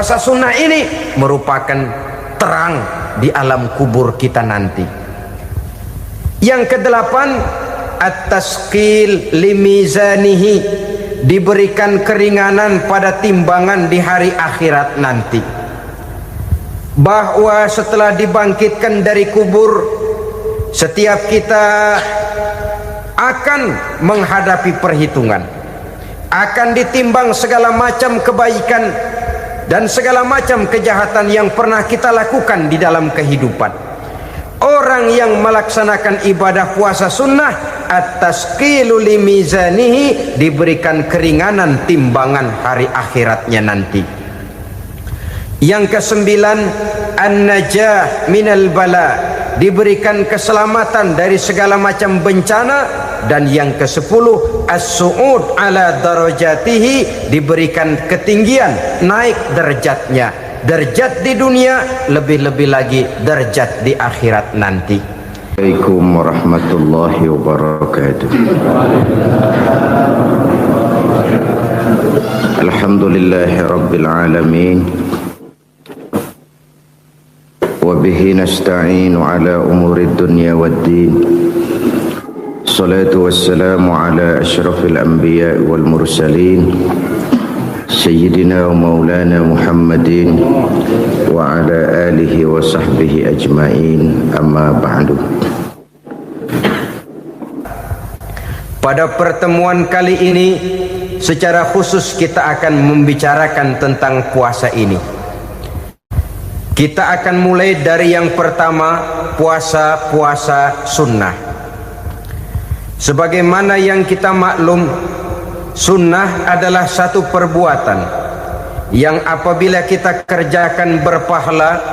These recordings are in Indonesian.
Puasa sunnah ini merupakan terang di alam kubur kita nanti. Yang kedelapan, at-tasqil limizanihi, diberikan keringanan pada timbangan di hari akhirat nanti. Bahwa setelah dibangkitkan dari kubur, setiap kita akan menghadapi perhitungan, akan ditimbang segala macam kebaikan dan segala macam kejahatan yang pernah kita lakukan di dalam kehidupan. Orang yang melaksanakan ibadah puasa sunnah, at-tasqilu limizanihi, diberikan keringanan timbangan hari akhiratnya nanti. Yang kesembilan, an-najah minal bala, diberikan keselamatan dari segala macam bencana. Dan yang ke-10, as-su'ud ala darajatihi, diberikan ketinggian, naik derajatnya, derajat di dunia, lebih-lebih lagi derajat di akhirat nanti. Assalamualaikum warahmatullahi wabarakatuh. Alhamdulillahi rabbil alamin, wa bihi nasta'inu ala umuri dunya waddin. Salatu wassalamu ala ashrafil anbiya wal mursalin, Sayyidina wa maulana Muhammadin wa ala alihi wa sahbihi ajma'in, amma ba'du. Pada pertemuan kali ini secara khusus kita akan membicarakan tentang puasa ini. Kita akan mulai dari yang pertama, puasa sunnah. Sebagaimana yang kita maklum, sunnah adalah satu perbuatan yang apabila kita kerjakan berpahala,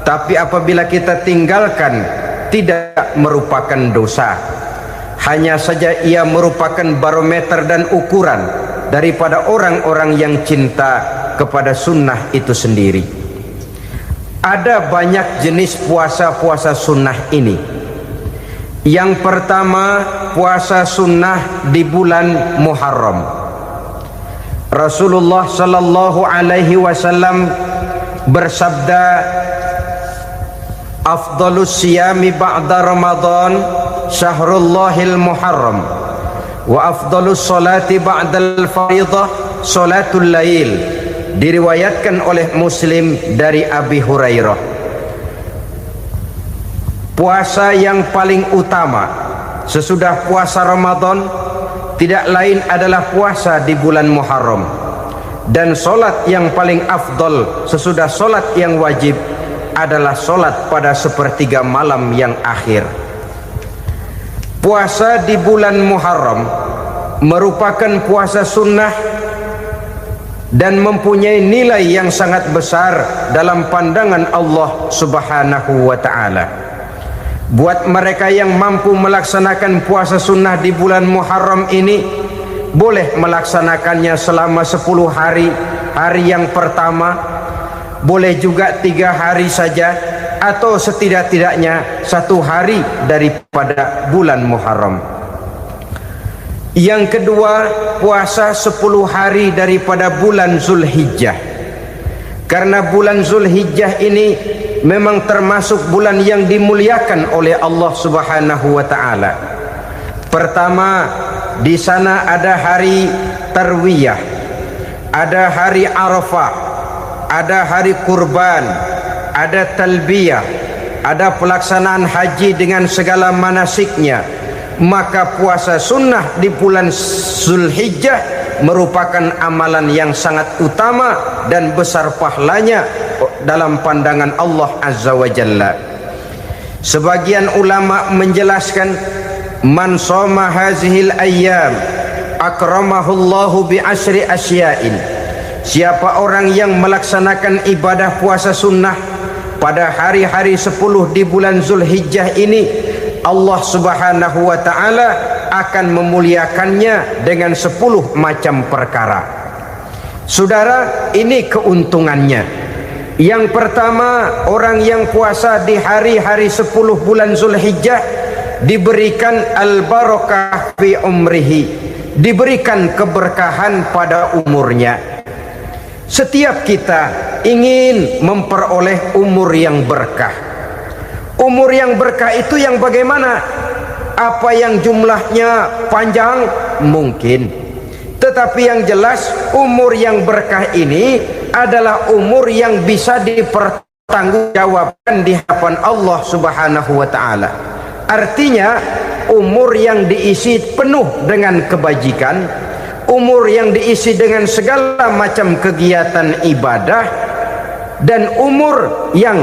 tapi apabila kita tinggalkan tidak merupakan dosa. Hanya saja ia merupakan barometer dan ukuran daripada orang-orang yang cinta kepada sunnah itu sendiri. Ada banyak jenis puasa sunnah ini. Yang pertama, puasa sunnah di bulan Muharram. Rasulullah sallallahu alaihi wasallam bersabda, afdalus siyami ba'da Ramadan syahrullahil Muharram, wa afdalus salati ba'dal fariḍah salatul lail. Diriwayatkan oleh Muslim dari Abi Hurairah. Puasa yang paling utama sesudah puasa Ramadan tidak lain adalah puasa di bulan Muharram. Dan solat yang paling afdol sesudah solat yang wajib adalah solat pada sepertiga malam yang akhir. Puasa di bulan Muharram merupakan puasa sunnah dan mempunyai nilai yang sangat besar dalam pandangan Allah Subhanahu wa ta'ala. Buat mereka yang mampu melaksanakan puasa sunnah di bulan Muharram ini, boleh melaksanakannya selama 10 hari. Hari yang pertama, boleh juga 3 hari saja, atau setidak-tidaknya 1 hari daripada bulan Muharram. Yang kedua, puasa 10 hari daripada bulan Zulhijjah. Karena bulan Zulhijjah ini memang termasuk bulan yang dimuliakan oleh Allah Subhanahu wa ta'ala. Pertama, di sana ada hari Tarwiyah, ada hari Arafah, ada hari kurban, ada talbiyah, ada pelaksanaan haji dengan segala manasiknya. Maka puasa sunnah di bulan Zulhijjah merupakan amalan yang sangat utama dan besar pahalanya dalam pandangan Allah Azza wa Jalla. Sebagian ulama menjelaskan, man shoma hazihil ayyam akramahullahu bi asri asya'in. Siapa orang yang melaksanakan ibadah puasa sunnah pada hari-hari 10 di bulan Zulhijjah ini, Allah Subhanahu wa ta'ala akan memuliakannya dengan 10 macam perkara. Saudara, ini keuntungannya. Yang pertama, orang yang puasa di hari-hari 10 bulan Zulhijjah diberikan al-barakah fi umrihi, diberikan keberkahan pada umurnya. Setiap kita ingin memperoleh umur yang berkah. Umur yang berkah itu yang bagaimana? Apa yang jumlahnya panjang? Mungkin. Tetapi yang jelas umur yang berkah ini adalah umur yang bisa dipertanggungjawabkan di hadapan Allah Subhanahu wa taala. Artinya umur yang diisi penuh dengan kebajikan, umur yang diisi dengan segala macam kegiatan ibadah, dan umur yang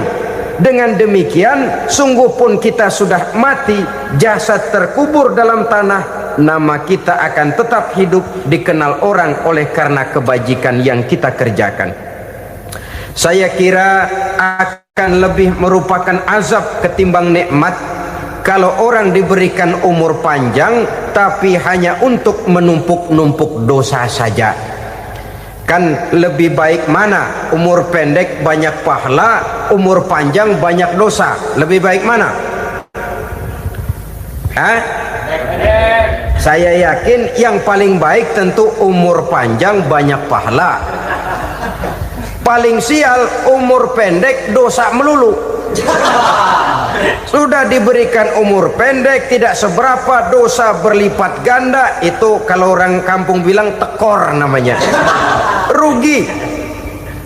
dengan demikian sungguh pun kita sudah mati, jasad terkubur dalam tanah, nama kita akan tetap hidup, dikenal orang oleh karena kebajikan yang kita kerjakan. Saya kira akan lebih merupakan azab ketimbang nikmat kalau orang diberikan umur panjang tapi hanya untuk menumpuk-numpuk dosa saja. Kan lebih baik mana? Umur pendek banyak pahala, umur panjang banyak dosa. Lebih baik mana? Hah? Saya yakin yang paling baik tentu umur panjang banyak pahala. Paling sial umur pendek dosa melulu. Sudah diberikan umur pendek tidak seberapa, dosa berlipat ganda. Itu kalau orang kampung bilang tekor namanya. Rugi.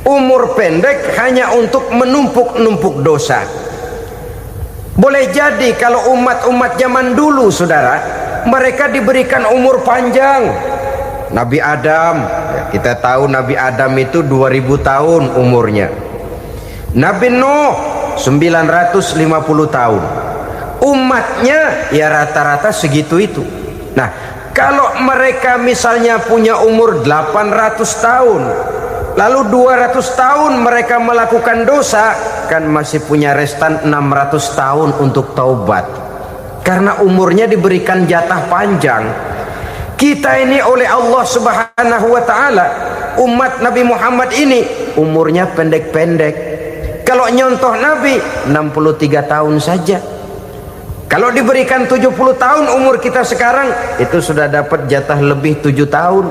Umur pendek hanya untuk menumpuk-numpuk dosa. Boleh jadi kalau umat-umat zaman dulu, saudara, mereka diberikan umur panjang. Nabi Adam, kita tahu Nabi Adam itu 2000 tahun umurnya. Nabi Nuh 950 tahun. Umatnya ya rata-rata segitu itu. Nah, kalau mereka misalnya punya umur 800 tahun, lalu 200 tahun mereka melakukan dosa, kan masih punya restan 600 tahun untuk taubat. Karena umurnya diberikan jatah panjang. Kita ini oleh Allah Subhanahu wa taala, umat Nabi Muhammad ini umurnya pendek-pendek. Kalau nyontoh Nabi 63 tahun saja. Kalau diberikan 70 tahun umur kita sekarang, itu sudah dapat jatah lebih 7 tahun.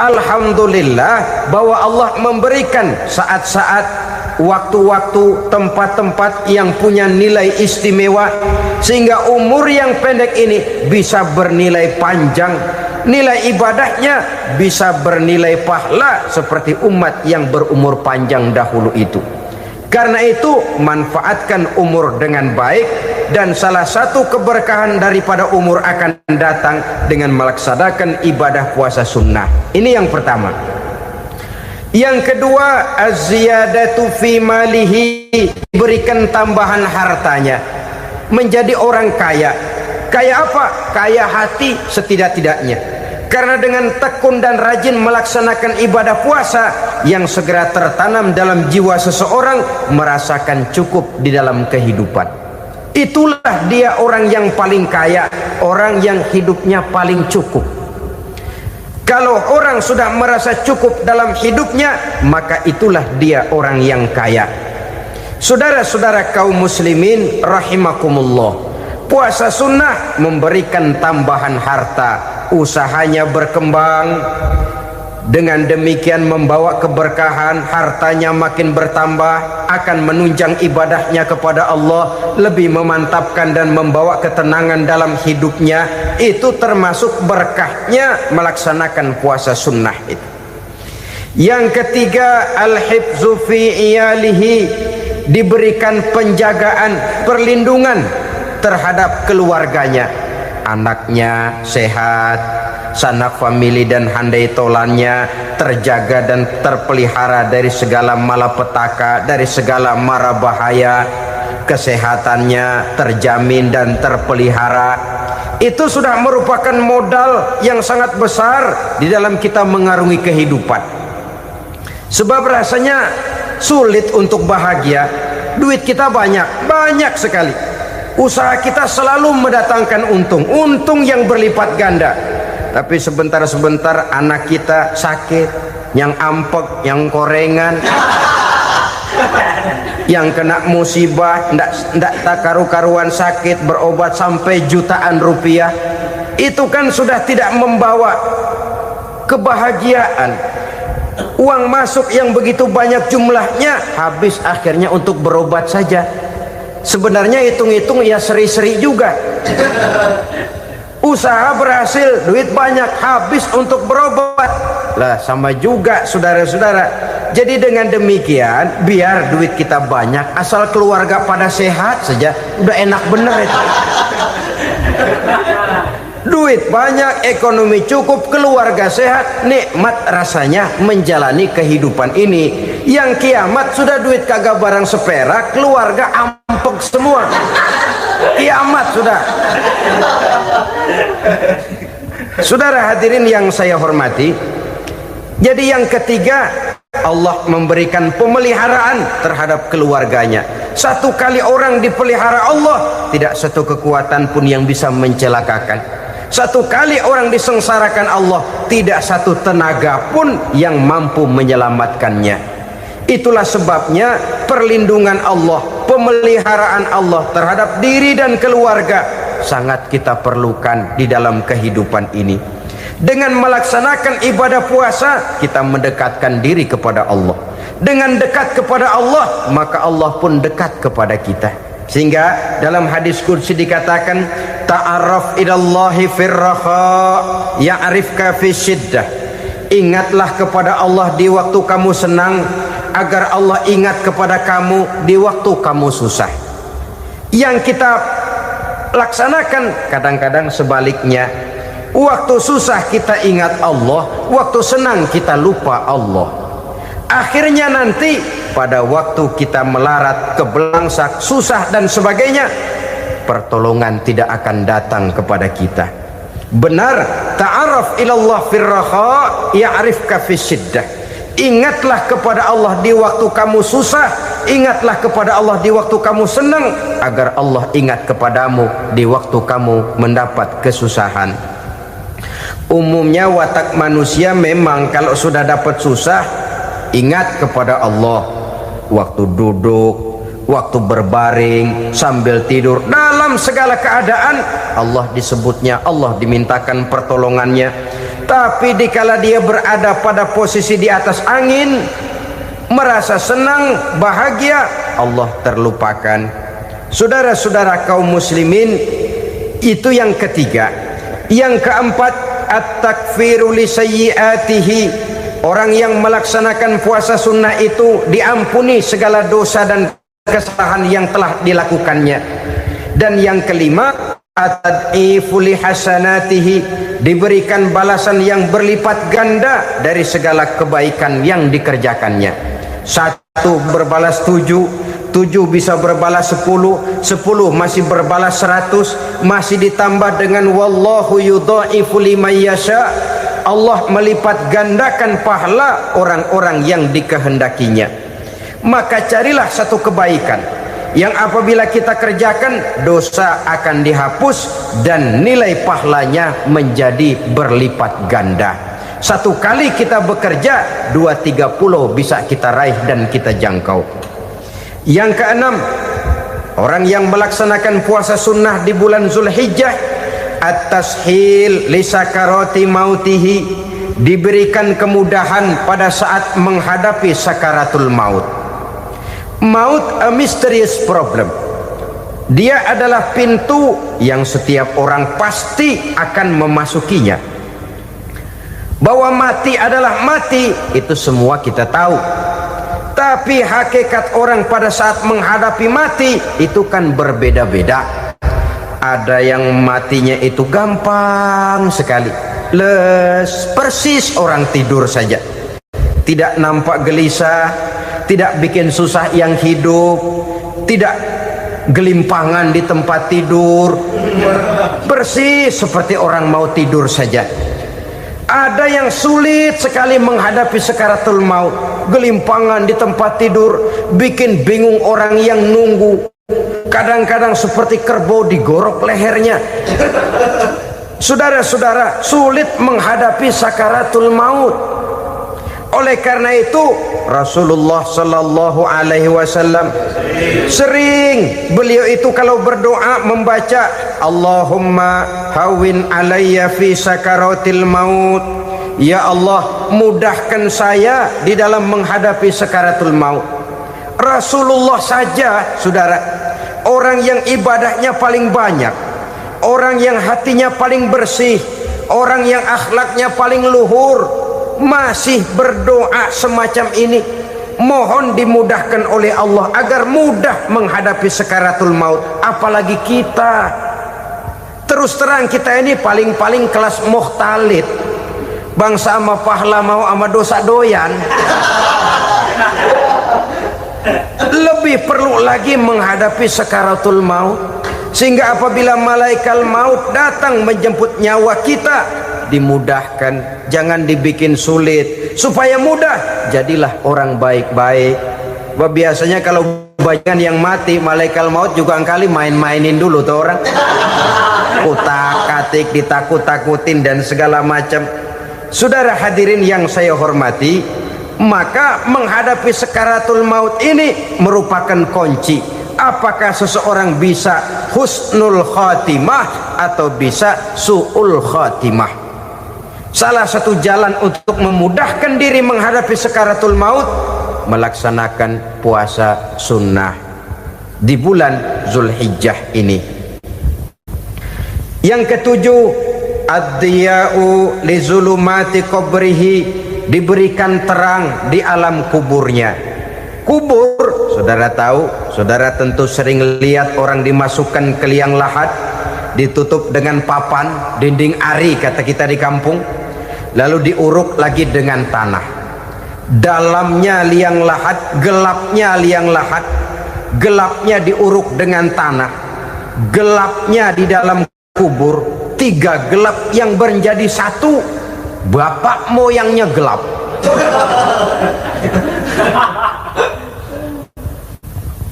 Alhamdulillah bahwa Allah memberikan saat-saat, waktu-waktu, tempat-tempat yang punya nilai istimewa, sehingga umur yang pendek ini bisa bernilai panjang, nilai ibadahnya bisa bernilai pahala seperti umat yang berumur panjang dahulu itu. Karena itu manfaatkan umur dengan baik, dan salah satu keberkahan daripada umur akan datang dengan melaksanakan ibadah puasa sunnah. Ini yang pertama. Yang kedua, az-ziyadatu fi malihi, berikan tambahan hartanya, menjadi orang kaya. Kaya apa? Kaya hati setidak-tidaknya. Karena dengan tekun dan rajin melaksanakan ibadah puasa yang segera tertanam dalam jiwa seseorang, merasakan cukup di dalam kehidupan. Itulah dia orang yang paling kaya, orang yang hidupnya paling cukup. Kalau orang sudah merasa cukup dalam hidupnya, maka itulah dia orang yang kaya. Saudara-saudara kaum muslimin rahimakumullah, puasa sunnah memberikan tambahan harta, usahanya berkembang, dengan demikian membawa keberkahan, hartanya makin bertambah, akan menunjang ibadahnya kepada Allah, lebih memantapkan dan membawa ketenangan dalam hidupnya. Itu termasuk berkahnya melaksanakan puasa sunnah itu. Yang ketiga, al-hifzu fi iyalihi, diberikan penjagaan, perlindungan terhadap keluarganya, anaknya sehat, sanak famili dan handai tolannya terjaga dan terpelihara dari segala malapetaka, dari segala mara bahaya, kesehatannya terjamin dan terpelihara. Itu sudah merupakan modal yang sangat besar di dalam kita mengarungi kehidupan. Sebab rasanya sulit untuk bahagia, duit kita banyak sekali, usaha kita selalu mendatangkan untung yang berlipat ganda. Tapi sebentar-sebentar anak kita sakit, yang ampek, yang korengan, yang kena musibah, ndak tak karu-karuan sakit, berobat sampai jutaan rupiah. Itu kan sudah tidak membawa kebahagiaan. Uang masuk yang begitu banyak jumlahnya habis akhirnya untuk berobat saja. Sebenarnya hitung-hitung ya seri-seri juga. Usaha berhasil, duit banyak, habis untuk berobat. Lah sama juga saudara-saudara. Jadi dengan demikian biar duit kita banyak, asal keluarga pada sehat saja, udah enak bener itu. Duit banyak, ekonomi cukup, keluarga sehat, nikmat rasanya menjalani kehidupan ini. Yang kiamat sudah duit kagak barang seperak, keluarga ampek semua. Kiamat sudah. Saudara hadirin yang saya hormati, jadi yang ketiga, Allah memberikan pemeliharaan terhadap keluarganya. Satu kali orang dipelihara Allah, tidak satu kekuatan pun yang bisa mencelakakan. Satu kali orang disengsarakan Allah, tidak satu tenaga pun yang mampu menyelamatkannya. Itulah sebabnya perlindungan Allah, pemeliharaan Allah terhadap diri dan keluarga sangat kita perlukan di dalam kehidupan ini. Dengan melaksanakan ibadah puasa, kita mendekatkan diri kepada Allah. Dengan dekat kepada Allah, maka Allah pun dekat kepada kita. Sehingga dalam hadis qudsi dikatakan, ta'arraf ilallahi firraha ya'rifka fi syiddah. Ingatlah kepada Allah di waktu kamu senang, agar Allah ingat kepada kamu di waktu kamu susah. Yang kita laksanakan kadang-kadang sebaliknya. Waktu susah kita ingat Allah, waktu senang kita lupa Allah. Akhirnya nanti pada waktu kita melarat, kebelangsak, susah dan sebagainya, pertolongan tidak akan datang kepada kita. Benar, ta'arraf ilallah firraha ya'rifka fisyiddah. Ingatlah kepada Allah di waktu kamu susah, ingatlah kepada Allah di waktu kamu senang, agar Allah ingat kepadamu di waktu kamu mendapat kesusahan. Umumnya watak manusia memang kalau sudah dapat susah, ingat kepada Allah. Waktu duduk, waktu berbaring, sambil tidur, dalam segala keadaan Allah disebutnya, Allah dimintakan pertolongannya. Tapi dikala dia berada pada posisi di atas angin, merasa senang, bahagia, Allah terlupakan. Saudara-saudara kaum muslimin, itu yang ketiga. Yang keempat, at-takfiru li sayyiatihi. Orang yang melaksanakan puasa sunnah itu diampuni segala dosa dan kesalahan yang telah dilakukannya. Dan yang kelima, at-tad'ifu li hasanatihi, diberikan balasan yang berlipat ganda dari segala kebaikan yang dikerjakannya. Satu berbalas 7, 7 bisa berbalas 10, 10 masih berbalas 100, masih ditambah dengan wallahu yudha'ifu liman yasha. Allah melipat gandakan pahala orang-orang yang dikehendakinya. Maka carilah satu kebaikan yang apabila kita kerjakan, dosa akan dihapus dan nilai pahalanya menjadi berlipat ganda. Satu kali kita bekerja, 2-3 pulau bisa kita raih dan kita jangkau. Yang keenam, orang yang melaksanakan puasa sunnah di bulan Zulhijjah, at-tashil li sakarati mautihi, diberikan kemudahan pada saat menghadapi sakaratul maut. Maut a mysterious problem. Dia adalah pintu yang setiap orang pasti akan memasukinya. Bahwa mati adalah mati, itu semua kita tahu. Tapi hakikat orang pada saat menghadapi mati itu kan berbeda-beda. Ada yang matinya itu gampang sekali, persis orang tidur saja, tidak nampak gelisah, tidak bikin susah yang hidup, tidak gelimpangan di tempat tidur, persis seperti orang mau tidur saja. Ada yang sulit sekali menghadapi sakaratul maut, gelimpangan di tempat tidur, bikin bingung orang yang nunggu. Kadang-kadang seperti kerbau digorok lehernya. Saudara-saudara, sulit menghadapi sakaratul maut. Oleh karena itu Rasulullah sallallahu alaihi wasallam sering beliau itu kalau berdoa membaca Allahumma hawin alayya fi sakaratil maut, ya Allah, mudahkan saya di dalam menghadapi sakaratul maut. Rasulullah saja, saudara, orang yang ibadahnya paling banyak, orang yang hatinya paling bersih, orang yang akhlaknya paling luhur, masih berdoa semacam ini. Mohon dimudahkan oleh Allah agar mudah menghadapi sakaratul maut. Apalagi kita, terus terang kita ini paling-paling kelas mukhtalid, bangsa sama pahala mau sama dosa doyan. Lebih perlu lagi menghadapi sakaratul maut, sehingga apabila malaikat maut datang menjemput nyawa kita, dimudahkan, jangan dibikin sulit, supaya mudah. Jadilah orang baik-baik. Biasanya kalau banyak yang mati, malaikat maut juga kali main-mainin dulu tuh orang, kutak-katik, ditakut-takutin dan segala macam. Saudara hadirin yang saya hormati, maka menghadapi sakaratul maut ini merupakan kunci. Apakah seseorang bisa husnul khatimah atau bisa su'ul khatimah? Salah satu jalan untuk memudahkan diri menghadapi sakaratul maut, melaksanakan puasa sunnah di bulan Zulhijjah ini. Yang ketujuh, ad-diya'u li zulumati qabrihi, diberikan terang di alam kuburnya. Kubur, saudara tahu, saudara tentu sering lihat orang dimasukkan ke liang lahat, ditutup dengan papan, dinding ari kata kita di kampung, lalu diuruk lagi dengan tanah. Dalamnya liang lahat, gelapnya liang lahat, gelapnya diuruk dengan tanah, gelapnya di dalam kubur, tiga gelap yang menjadi satu. Bapak moyangnya gelap.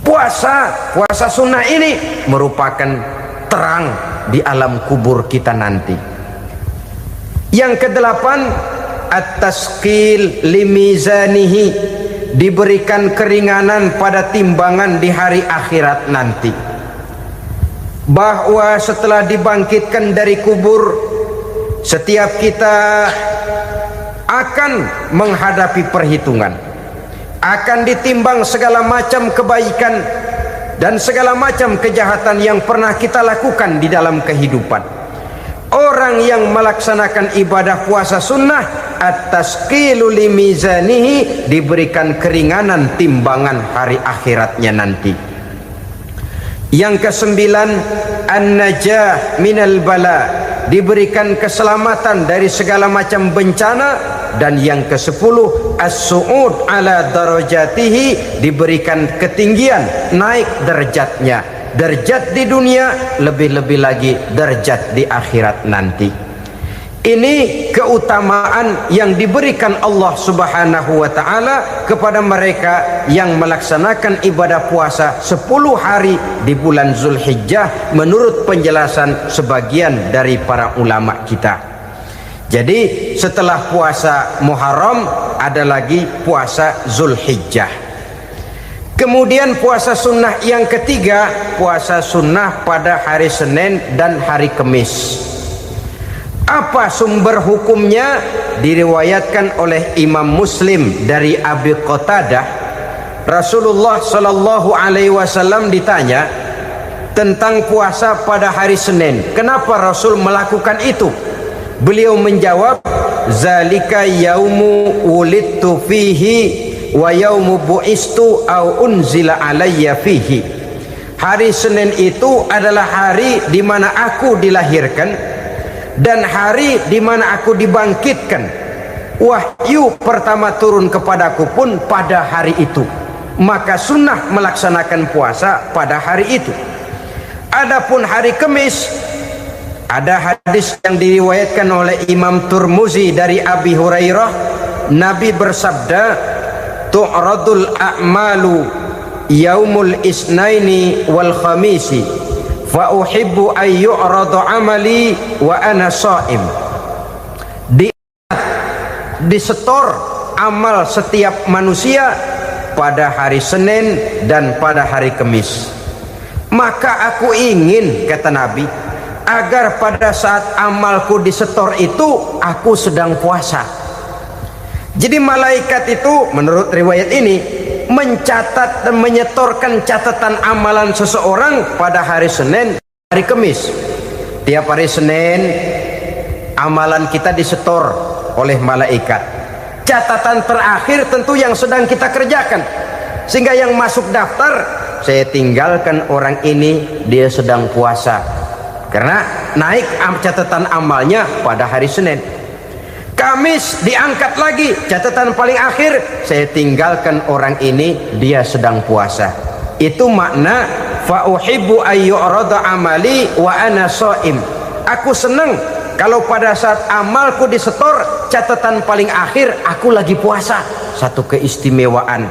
Puasa sunnah ini merupakan terang di alam kubur kita nanti. Yang kedelapan, at-tasqil limizanihi, diberikan keringanan pada timbangan di hari akhirat nanti. Bahwa setelah dibangkitkan dari kubur, setiap kita akan menghadapi perhitungan, akan ditimbang segala macam kebaikan dan segala macam kejahatan yang pernah kita lakukan di dalam kehidupan. Orang yang melaksanakan ibadah puasa sunnah, at-tasqilu limizanihi, diberikan keringanan timbangan hari akhiratnya nanti. Yang kesembilan, an-najah minal bala, diberikan keselamatan dari segala macam bencana. Dan yang kesepuluh, as-su'ud ala darajatihi, diberikan ketinggian, naik derajatnya. Derajat di dunia, lebih-lebih lagi derajat di akhirat nanti. Ini keutamaan yang diberikan Allah Subhanahu wa ta'ala kepada mereka yang melaksanakan ibadah puasa 10 hari di bulan Zulhijjah, menurut penjelasan sebagian dari para ulama kita. Jadi setelah puasa Muharram ada lagi puasa Zulhijjah. Kemudian puasa sunnah yang ketiga, puasa sunnah pada hari Senin dan hari Kamis. Apa sumber hukumnya? Diriwayatkan oleh Imam Muslim dari Abi Qatadah, Rasulullah sallallahu alaihi wasallam ditanya tentang puasa pada hari Senin. Kenapa Rasul melakukan itu? Beliau menjawab, zalika yaumu wulidtu fihi wa yaumu bu'istu au unzila alayya fihi. Hari Senin itu adalah hari di mana aku dilahirkan dan hari di mana aku dibangkitkan. Wahyu pertama turun kepadaku pun pada hari itu. Maka sunnah melaksanakan puasa pada hari itu. Adapun hari Kamis, ada hadis yang diriwayatkan oleh Imam Turmuzi dari Abi Hurairah, Nabi bersabda, tu'radul a'malu yaumul isnaini wal khamisi fa uhibbu an yu'radu amali wa ana sha'im. Disetor amal setiap manusia pada hari Senin dan pada hari Kamis. Maka aku ingin, kata Nabi, agar pada saat amalku disetor itu aku sedang puasa. Jadi malaikat itu menurut riwayat ini mencatat dan menyetorkan catatan amalan seseorang pada hari Senin, hari Kamis. Tiap hari Senin amalan kita disetor oleh malaikat. Catatan terakhir tentu yang sedang kita kerjakan, sehingga yang masuk daftar, saya tinggalkan orang ini, dia sedang puasa, karena naik catatan amalnya pada hari Senin. Kamis diangkat lagi, catatan paling akhir, saya tinggalkan orang ini, dia sedang puasa. Itu makna fa uhibbu ayyurada amali wa ana shaim. Aku senang kalau pada saat amalku disetor, catatan paling akhir aku lagi puasa. Satu keistimewaan.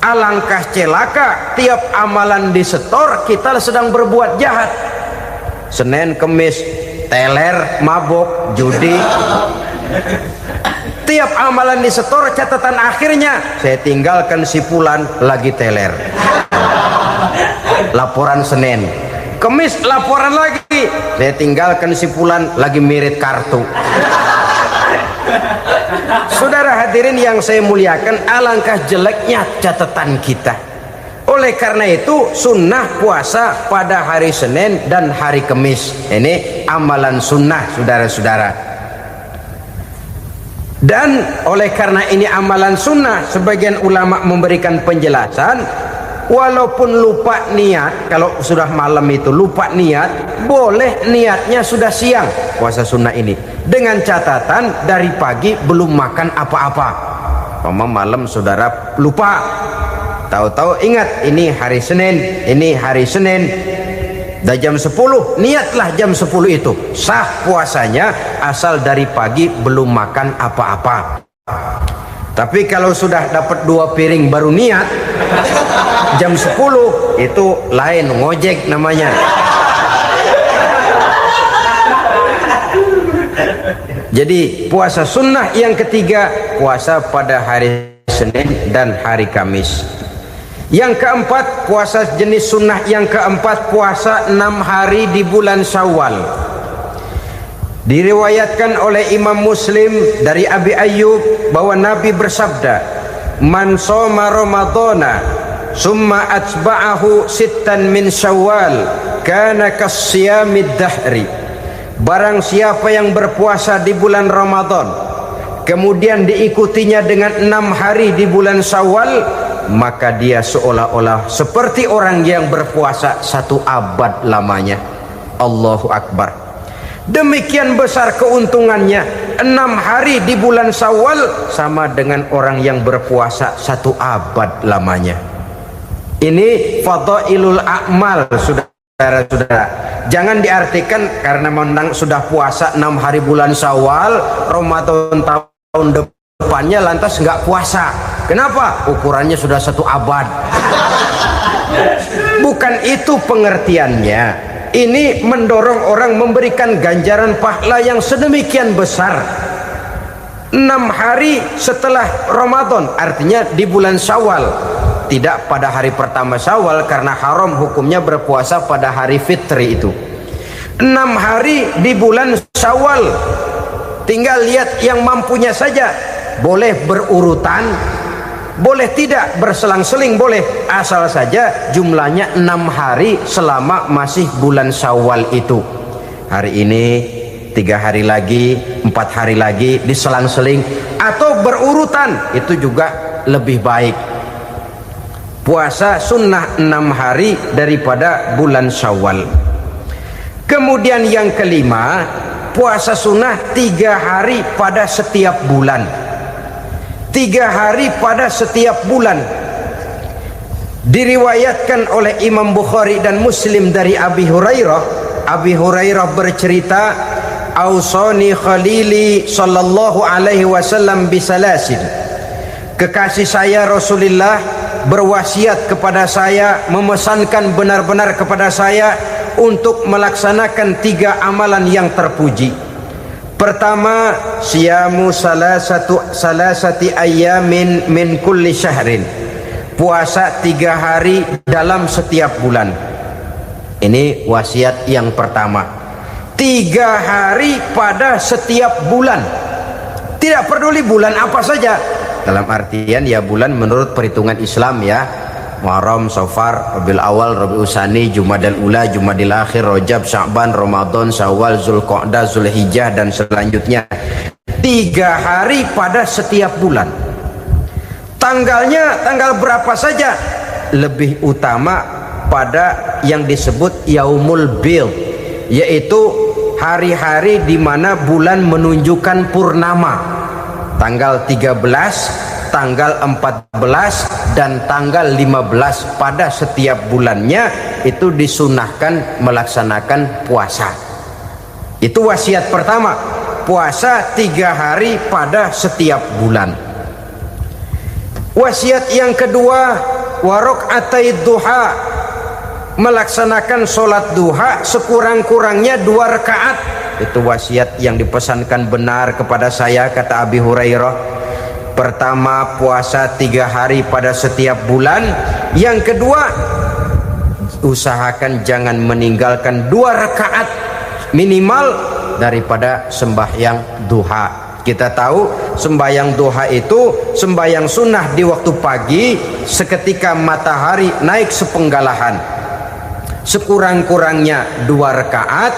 Alangkah celaka tiap amalan disetor kita sedang berbuat jahat. Senin, Kemis, teler, mabok, judi. Tiap amalan disetor, catatan akhirnya saya tinggalkan si fulan lagi teler. Laporan Senin. Kemis laporan lagi, saya tinggalkan si fulan lagi mirit kartu. Saudara hadirin yang saya muliakan, alangkah jeleknya catatan kita. Oleh karena itu sunnah puasa pada hari Senin dan hari Kamis. Ini amalan sunnah, saudara-saudara. Dan oleh karena ini amalan sunnah, sebagian ulama memberikan penjelasan, walaupun lupa niat, kalau sudah malam itu lupa niat, boleh niatnya sudah siang puasa sunnah ini, dengan catatan dari pagi belum makan apa-apa. Malam saudara lupa, tahu-tahu ingat ini hari Senin, ini hari Senin, dah jam 10, niatlah jam 10 itu, sah puasanya asal dari pagi belum makan apa-apa. Tapi kalau sudah dapat 2 piring baru niat jam 10, itu lain, ngojek namanya. Jadi puasa sunnah yang ketiga, puasa pada hari Senin dan hari Kamis. Yang keempat, puasa jenis sunnah yang keempat, puasa 6 hari di bulan Syawal. Diriwayatkan oleh Imam Muslim dari Abi Ayyub bahwa Nabi bersabda, "Man shoma Ramadhana summa atba'ahu sittan min Syawal kana kasyamid dahri." Barang siapa yang berpuasa di bulan Ramadan kemudian diikutinya dengan 6 hari di bulan Syawal, maka dia seolah-olah seperti orang yang berpuasa 1 abad lamanya. Allahu Akbar. Demikian besar keuntungannya. 6 hari di bulan Syawal sama dengan orang yang berpuasa 1 abad lamanya. Ini fadailul a'mal, saudara-saudara. Jangan diartikan karena menang sudah puasa 6 hari bulan Syawal, Ramadan tahun depannya lantas nggak puasa. Kenapa? Ukurannya sudah 1 abad. Bukan itu pengertiannya. Ini mendorong orang memberikan ganjaran pahala yang sedemikian besar. 6 hari setelah Ramadan, artinya di bulan Syawal. Tidak pada hari pertama Syawal, karena haram hukumnya berpuasa pada hari fitri itu. 6 hari di bulan Syawal. Tinggal lihat yang mampunya saja. Boleh berurutan, boleh tidak berselang-seling, boleh, asal saja jumlahnya 6 hari selama masih bulan Syawal itu. Hari ini 3 hari lagi, 4 hari lagi, diselang-seling atau berurutan, itu juga lebih baik. Puasa sunnah 6 hari daripada bulan Syawal. Kemudian yang kelima, puasa sunnah 3 hari pada setiap bulan. 3 hari pada setiap bulan. Diriwayatkan oleh Imam Bukhari dan Muslim dari Abi Hurairah. Abi Hurairah bercerita, "Ausani khalili sallallahu alaihi wasallam bisalasin." Kekasih saya Rasulullah berwasiat kepada saya, memesankan benar-benar kepada saya untuk melaksanakan 3 amalan yang terpuji. Pertama, siyamu salasati ayyamin min kulli syahrin. Puasa 3 hari dalam setiap bulan. Ini wasiat yang pertama. 3 hari pada setiap bulan. Tidak peduli bulan apa saja. Dalam artian ya bulan menurut perhitungan Islam ya. Muharram, Safar, Rabiul Awal, Rabiul Tsani, Jumadal Ula, Jumadil Akhir, Rajab, Sya'ban, Ramadan, Syawal, Zulqa'dah, Zulhijjah dan selanjutnya. 3 hari pada setiap bulan. Tanggalnya tanggal berapa saja. Lebih utama pada yang disebut Yaumul Bid, yaitu hari-hari di mana bulan menunjukkan purnama. Tanggal 13, tanggal 14 dan tanggal 15 pada setiap bulannya itu disunahkan melaksanakan puasa. Itu wasiat pertama, puasa 3 hari pada setiap bulan. Wasiat yang kedua, warok'atai duha, melaksanakan sholat duha sekurang-kurangnya 2 rakaat. Itu wasiat yang dipesankan benar kepada saya, kata Abi Hurairah. Pertama, puasa 3 hari pada setiap bulan. Yang kedua, usahakan jangan meninggalkan 2 rakaat minimal daripada sembahyang duha. Kita tahu sembahyang duha itu sembahyang sunnah di waktu pagi seketika matahari naik sepenggalahan. Sekurang-kurangnya 2 rakaat,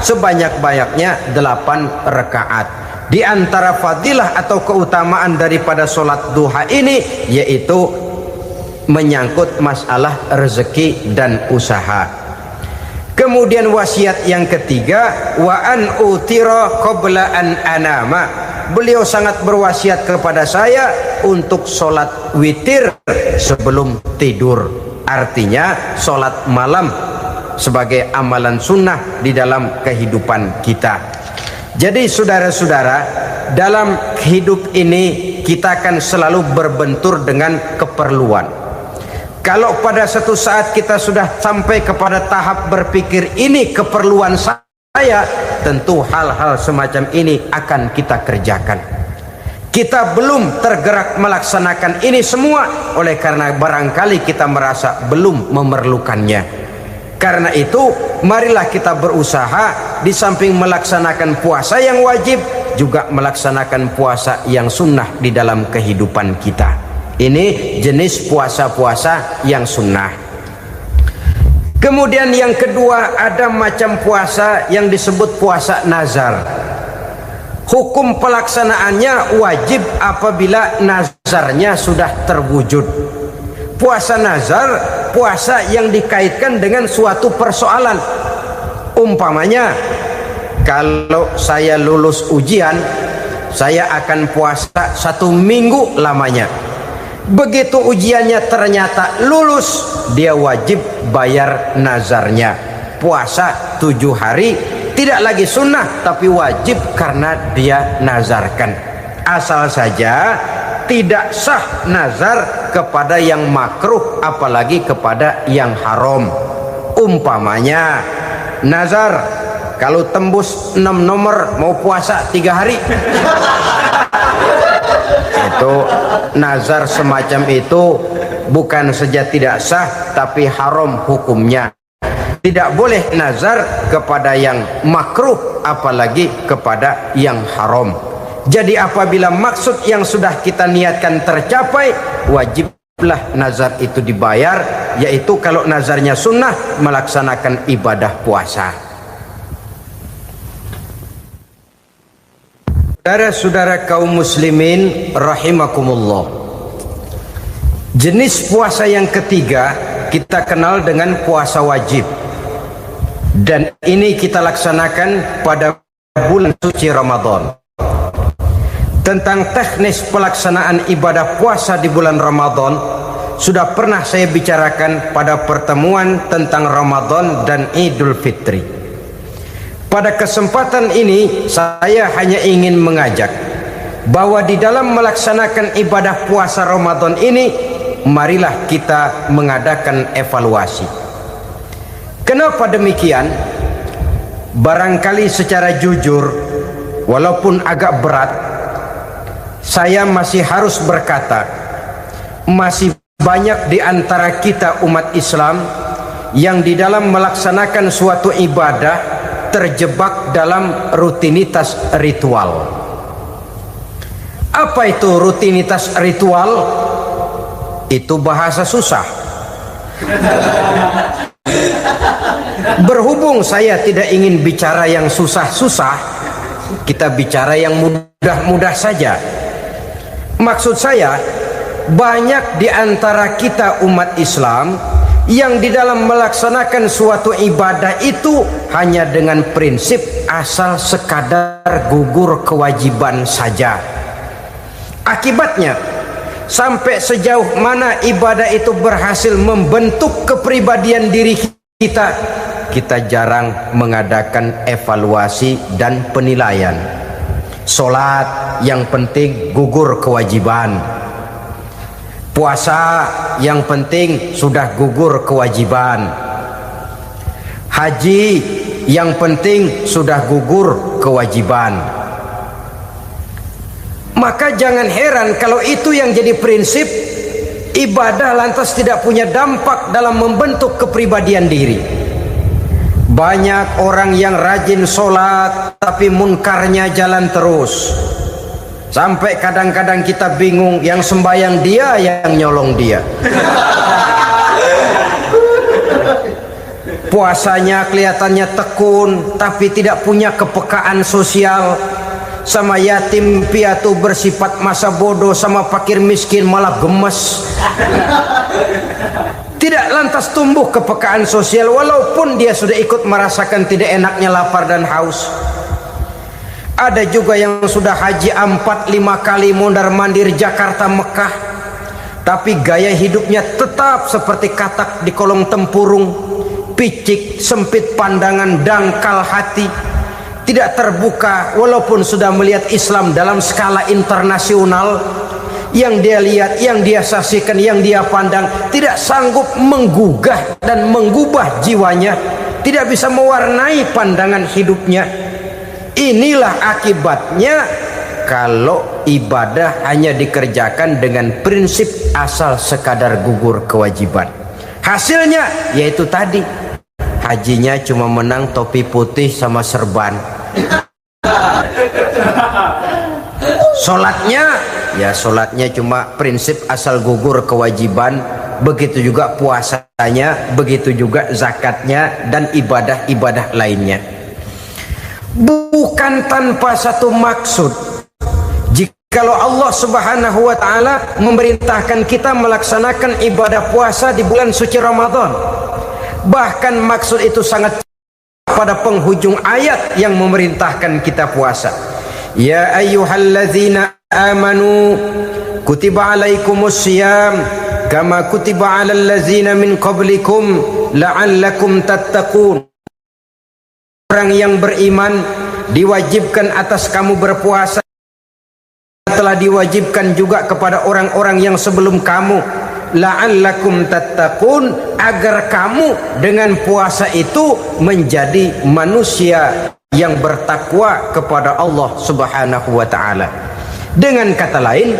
sebanyak-banyaknya 8 rakaat. Di antara fadilah atau keutamaan daripada sholat duha ini yaitu menyangkut masalah rezeki dan usaha. Kemudian wasiat yang ketiga, wa an utira qabla an anama. Beliau sangat berwasiat kepada saya untuk sholat witir sebelum tidur. Artinya sholat malam sebagai amalan sunnah di dalam kehidupan kita. Jadi saudara-saudara, dalam hidup ini kita akan selalu berbentur dengan keperluan. Kalau pada satu saat kita sudah sampai kepada tahap berpikir ini keperluan saya, tentu hal-hal semacam ini akan kita kerjakan. Kita belum tergerak melaksanakan ini semua oleh karena barangkali kita merasa belum memerlukannya. Karena itu marilah kita berusaha di samping melaksanakan puasa yang wajib juga melaksanakan puasa yang sunnah di dalam kehidupan kita. Ini jenis puasa-puasa yang sunnah. Kemudian yang kedua, ada macam puasa yang disebut puasa nazar. Hukum pelaksanaannya wajib apabila nazarnya sudah terwujud. Puasa nazar, puasa yang dikaitkan dengan suatu persoalan. Umpamanya, kalau saya lulus ujian, saya akan puasa 1 minggu lamanya. Begitu ujiannya ternyata lulus, dia wajib bayar nazarnya. Puasa 7 hari, tidak lagi sunnah tapi wajib karena dia nazarkan. Asal saja tidak sah nazar kepada yang makruh apalagi kepada yang haram. Umpamanya nazar kalau tembus 6 nomor mau puasa 3 hari. Itu nazar semacam itu bukan saja tidak sah tapi haram hukumnya. Tidak boleh nazar kepada yang makruh apalagi kepada yang haram. Jadi apabila maksud yang sudah kita niatkan tercapai, wajiblah nazar itu dibayar, yaitu kalau nazarnya sunnah melaksanakan ibadah puasa. Saudara-saudara kaum muslimin rahimakumullah. Jenis puasa yang ketiga kita kenal dengan puasa wajib. Dan ini kita laksanakan pada bulan suci Ramadan. Tentang teknis pelaksanaan ibadah puasa di bulan Ramadan sudah pernah saya bicarakan pada pertemuan tentang Ramadan dan Idul Fitri. Pada kesempatan ini saya hanya ingin mengajak bahwa di dalam melaksanakan ibadah puasa Ramadan ini, marilah kita mengadakan evaluasi. Kenapa demikian? Barangkali secara jujur, walaupun agak berat, saya masih harus berkata, masih banyak di antara kita umat Islam yang di dalam melaksanakan suatu ibadah terjebak dalam rutinitas ritual. Apa itu rutinitas ritual? Itu bahasa susah. Berhubung saya tidak ingin bicara yang susah-susah, kita bicara yang mudah-mudah saja. Maksud saya, banyak di antara kita umat Islam yang di dalam melaksanakan suatu ibadah itu hanya dengan prinsip asal sekadar gugur kewajiban saja. Akibatnya, sampai sejauh mana ibadah itu berhasil membentuk kepribadian diri kita, kita jarang mengadakan evaluasi dan penilaian. Salat yang penting gugur kewajiban. Puasa yang penting sudah gugur kewajiban. Haji yang penting sudah gugur kewajiban. Maka jangan heran kalau itu yang jadi prinsip, ibadah lantas tidak punya dampak dalam membentuk kepribadian diri. Banyak orang yang rajin sholat tapi munkarnya jalan terus. Sampai kadang-kadang kita bingung, yang sembahyang dia, yang nyolong dia. Puasanya kelihatannya tekun, tapi tidak punya kepekaan sosial. Sama yatim piatu bersifat masa bodoh, sama fakir miskin malah gemes. Tidak lantas tumbuh kepekaan sosial, walaupun dia sudah ikut merasakan tidak enaknya lapar dan haus. Ada juga yang sudah haji 4-5 kali mondar-mandir Jakarta Mekah, tapi gaya hidupnya tetap seperti katak di kolong tempurung, picik, sempit pandangan, dangkal hati, tidak terbuka walaupun sudah melihat Islam dalam skala internasional. Yang dia lihat, yang dia saksikan, yang dia pandang tidak sanggup menggugah dan mengubah jiwanya, tidak bisa mewarnai pandangan hidupnya. Inilah akibatnya kalau ibadah hanya dikerjakan dengan prinsip asal sekadar gugur kewajiban. Hasilnya yaitu tadi, hajinya cuma menang topi putih sama serban. Sholatnya cuma prinsip asal gugur kewajiban. Begitu juga puasanya, begitu juga zakatnya dan ibadah-ibadah lainnya. Bukan tanpa satu maksud. Jikalau Allah Subhanahu wa taala memerintahkan kita melaksanakan ibadah puasa di bulan suci Ramadan, bahkan maksud itu sangat pada penghujung ayat yang memerintahkan kita puasa. Ya ayyuhalladzina amanu kutiba alaikumus syiyam kama kutiba alal ladzina min qablikum la'allakum tattaqun. Orang yang beriman diwajibkan atas kamu berpuasa, telah diwajibkan juga kepada orang-orang yang sebelum kamu, la'allakum tattaqun, agar kamu dengan puasa itu menjadi manusia yang bertakwa kepada Allah Subhanahu wa taala. Dengan kata lain,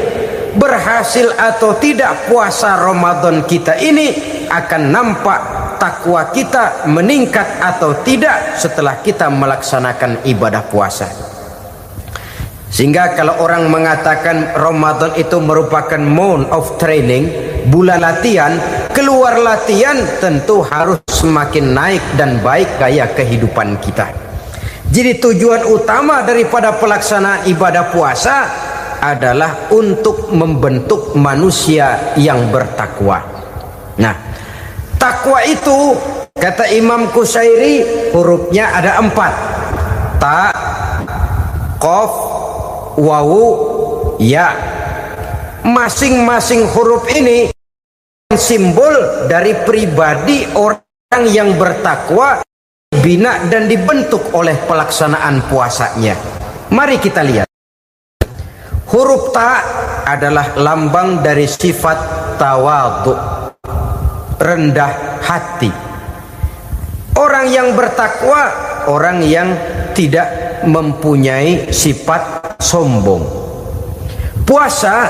berhasil atau tidak puasa Ramadan kita ini akan nampak takwa kita meningkat atau tidak setelah kita melaksanakan ibadah puasa. Sehingga kalau orang mengatakan Ramadan itu merupakan month of training, bulan latihan, keluar latihan tentu harus semakin naik dan baik gaya kehidupan kita. Jadi tujuan utama daripada pelaksanaan ibadah puasa adalah untuk membentuk manusia yang bertakwa. Nah, takwa itu kata Imam Qusairi hurufnya ada 4. Ta, qaf, wawu, ya. Masing-masing huruf ini simbol dari pribadi orang yang bertakwa, bina dan dibentuk oleh pelaksanaan puasanya. Mari kita lihat. Huruf ta adalah lambang dari sifat tawadhu, rendah hati. Orang yang bertakwa, orang yang tidak mempunyai sifat sombong. Puasa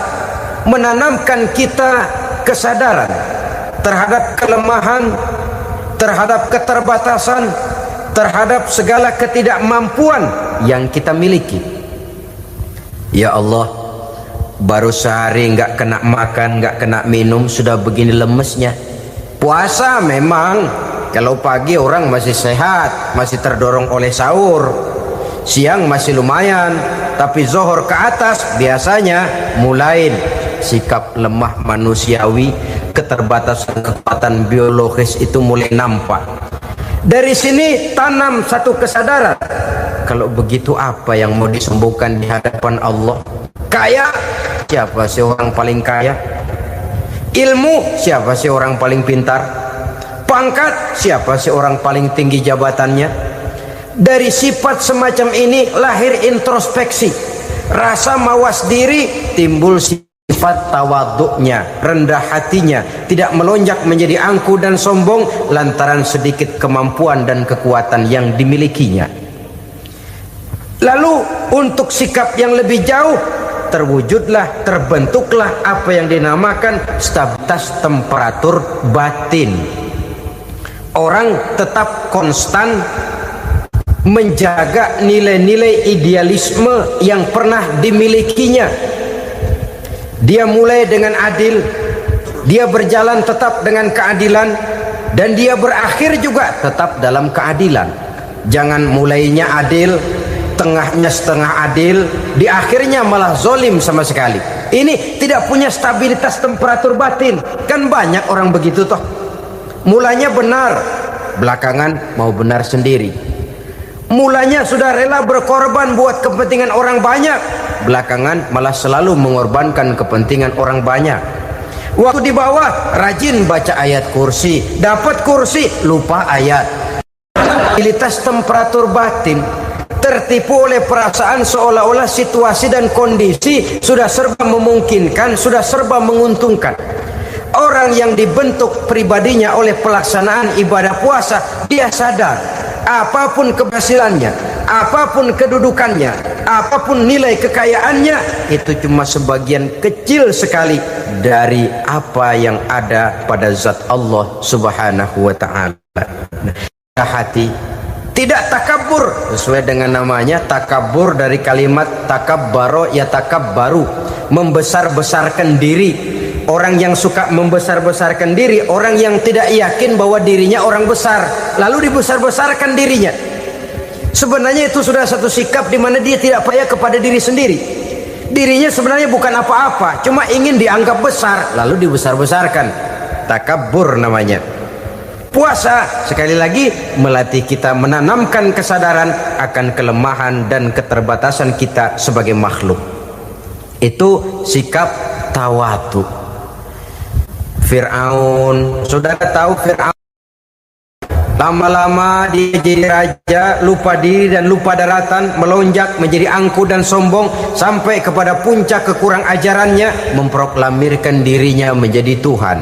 menanamkan kita kesadaran terhadap kelemahan, terhadap keterbatasan, terhadap segala ketidakmampuan yang kita miliki. Ya Allah, baru sehari nggak kena makan, nggak kena minum, sudah begini lemesnya. Puasa memang, kalau pagi orang masih sehat, masih terdorong oleh sahur, siang masih lumayan, tapi zuhur ke atas biasanya mulai sikap lemah manusiawi, keterbatasan kekuatan biologis itu mulai nampak. Dari sini tanam satu kesadaran, kalau begitu apa yang mau disembuhkan di hadapan Allah? Kaya, siapa sih orang paling kaya? Ilmu, siapa sih orang paling pintar? Pangkat, siapa sih orang paling tinggi jabatannya? Dari sifat semacam ini lahir introspeksi, rasa mawas diri, timbul sifat tawaduknya, rendah hatinya, tidak melonjak menjadi angkuh dan sombong lantaran sedikit kemampuan dan kekuatan yang dimilikinya. Lalu untuk sikap yang lebih jauh, terwujudlah, terbentuklah apa yang dinamakan stabilitas temperatur batin. Orang tetap konstan menjaga nilai-nilai idealisme yang pernah dimilikinya. Dia mulai dengan adil, dia berjalan tetap dengan keadilan, dan dia berakhir juga tetap dalam keadilan. Jangan mulainya adil, tengahnya setengah adil, di akhirnya malah zolim sama sekali. Ini tidak punya stabilitas temperatur batin. Kan banyak orang begitu toh. Mulanya benar, belakangan mau benar sendiri. Mulanya sudah rela berkorban buat kepentingan orang banyak, belakangan malah selalu mengorbankan kepentingan orang banyak. Waktu di bawah rajin baca ayat kursi, dapat kursi lupa ayat. Stabilitas temperatur batin, tertipu oleh perasaan seolah-olah situasi dan kondisi sudah serba memungkinkan, sudah serba menguntungkan. Orang yang dibentuk pribadinya oleh pelaksanaan ibadah puasa, dia sadar apapun keberhasilannya, apapun kedudukannya, apapun nilai kekayaannya, itu cuma sebagian kecil sekali dari apa yang ada pada zat Allah Subhanahu wa ta'ala. Hati tidak takabur, sesuai dengan namanya takabur dari kalimat takabbaro ya takabbaru, membesar-besarkan diri. Orang yang suka membesar-besarkan diri, orang yang tidak yakin bahwa dirinya orang besar, lalu dibesar-besarkan dirinya. Sebenarnya itu sudah satu sikap di mana dia tidak percaya kepada diri sendiri. Dirinya sebenarnya bukan apa-apa, cuma ingin dianggap besar, lalu dibesar-besarkan. Takabbur namanya. Puasa sekali lagi melatih kita menanamkan kesadaran akan kelemahan dan keterbatasan kita sebagai makhluk. Itu sikap tawadu. Fir'aun, saudara tahu Fir'aun, lama-lama dia jadi raja, lupa diri dan lupa daratan, melonjak menjadi angkuh dan sombong sampai kepada puncak kekurang ajarannya, memproklamirkan dirinya menjadi Tuhan.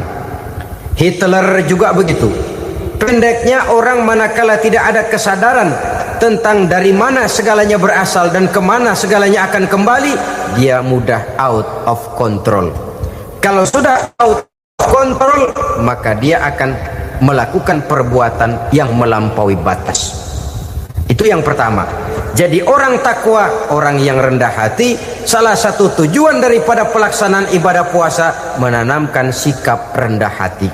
Hitler juga begitu. Pendeknya orang manakala tidak ada kesadaran tentang dari mana segalanya berasal dan kemana segalanya akan kembali, dia mudah out of control. Kalau sudah out kontrol, maka dia akan melakukan perbuatan yang melampaui batas. Itu yang pertama. Jadi orang takwa, orang yang rendah hati, salah satu tujuan daripada pelaksanaan ibadah puasa menanamkan sikap rendah hati.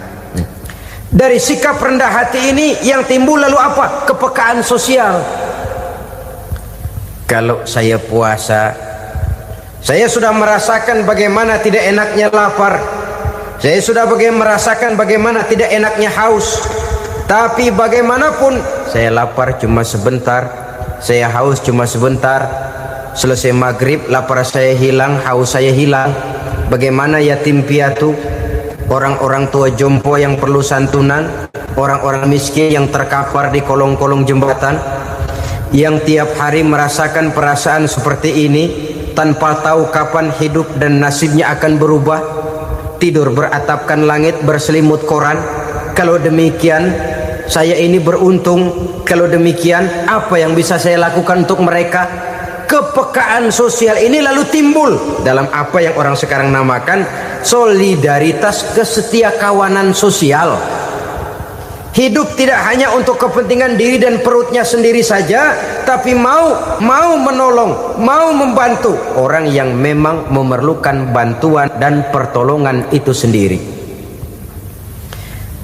Dari sikap rendah hati ini yang timbul lalu apa? Kepekaan sosial. Kalau saya puasa, saya sudah merasakan bagaimana tidak enaknya lapar. Saya sudah merasakan bagaimana tidak enaknya haus. Tapi bagaimanapun, saya lapar cuma sebentar, saya haus cuma sebentar. Selesai maghrib, lapar saya hilang, haus saya hilang. Bagaimana yatim piatu, orang-orang tua jompo yang perlu santunan, orang-orang miskin yang terkapar di kolong-kolong jembatan, yang tiap hari merasakan perasaan seperti ini tanpa tahu kapan hidup dan nasibnya akan berubah. Tidur beratapkan langit, berselimut koran. Kalau demikian, saya ini beruntung. Kalau demikian, apa yang bisa saya lakukan untuk mereka? Kepekaan sosial ini lalu timbul dalam apa yang orang sekarang namakan solidaritas, kesetiakawanan sosial. Hidup tidak hanya untuk kepentingan diri dan perutnya sendiri saja, tapi mau menolong, mau membantu orang yang memang memerlukan bantuan dan pertolongan itu sendiri.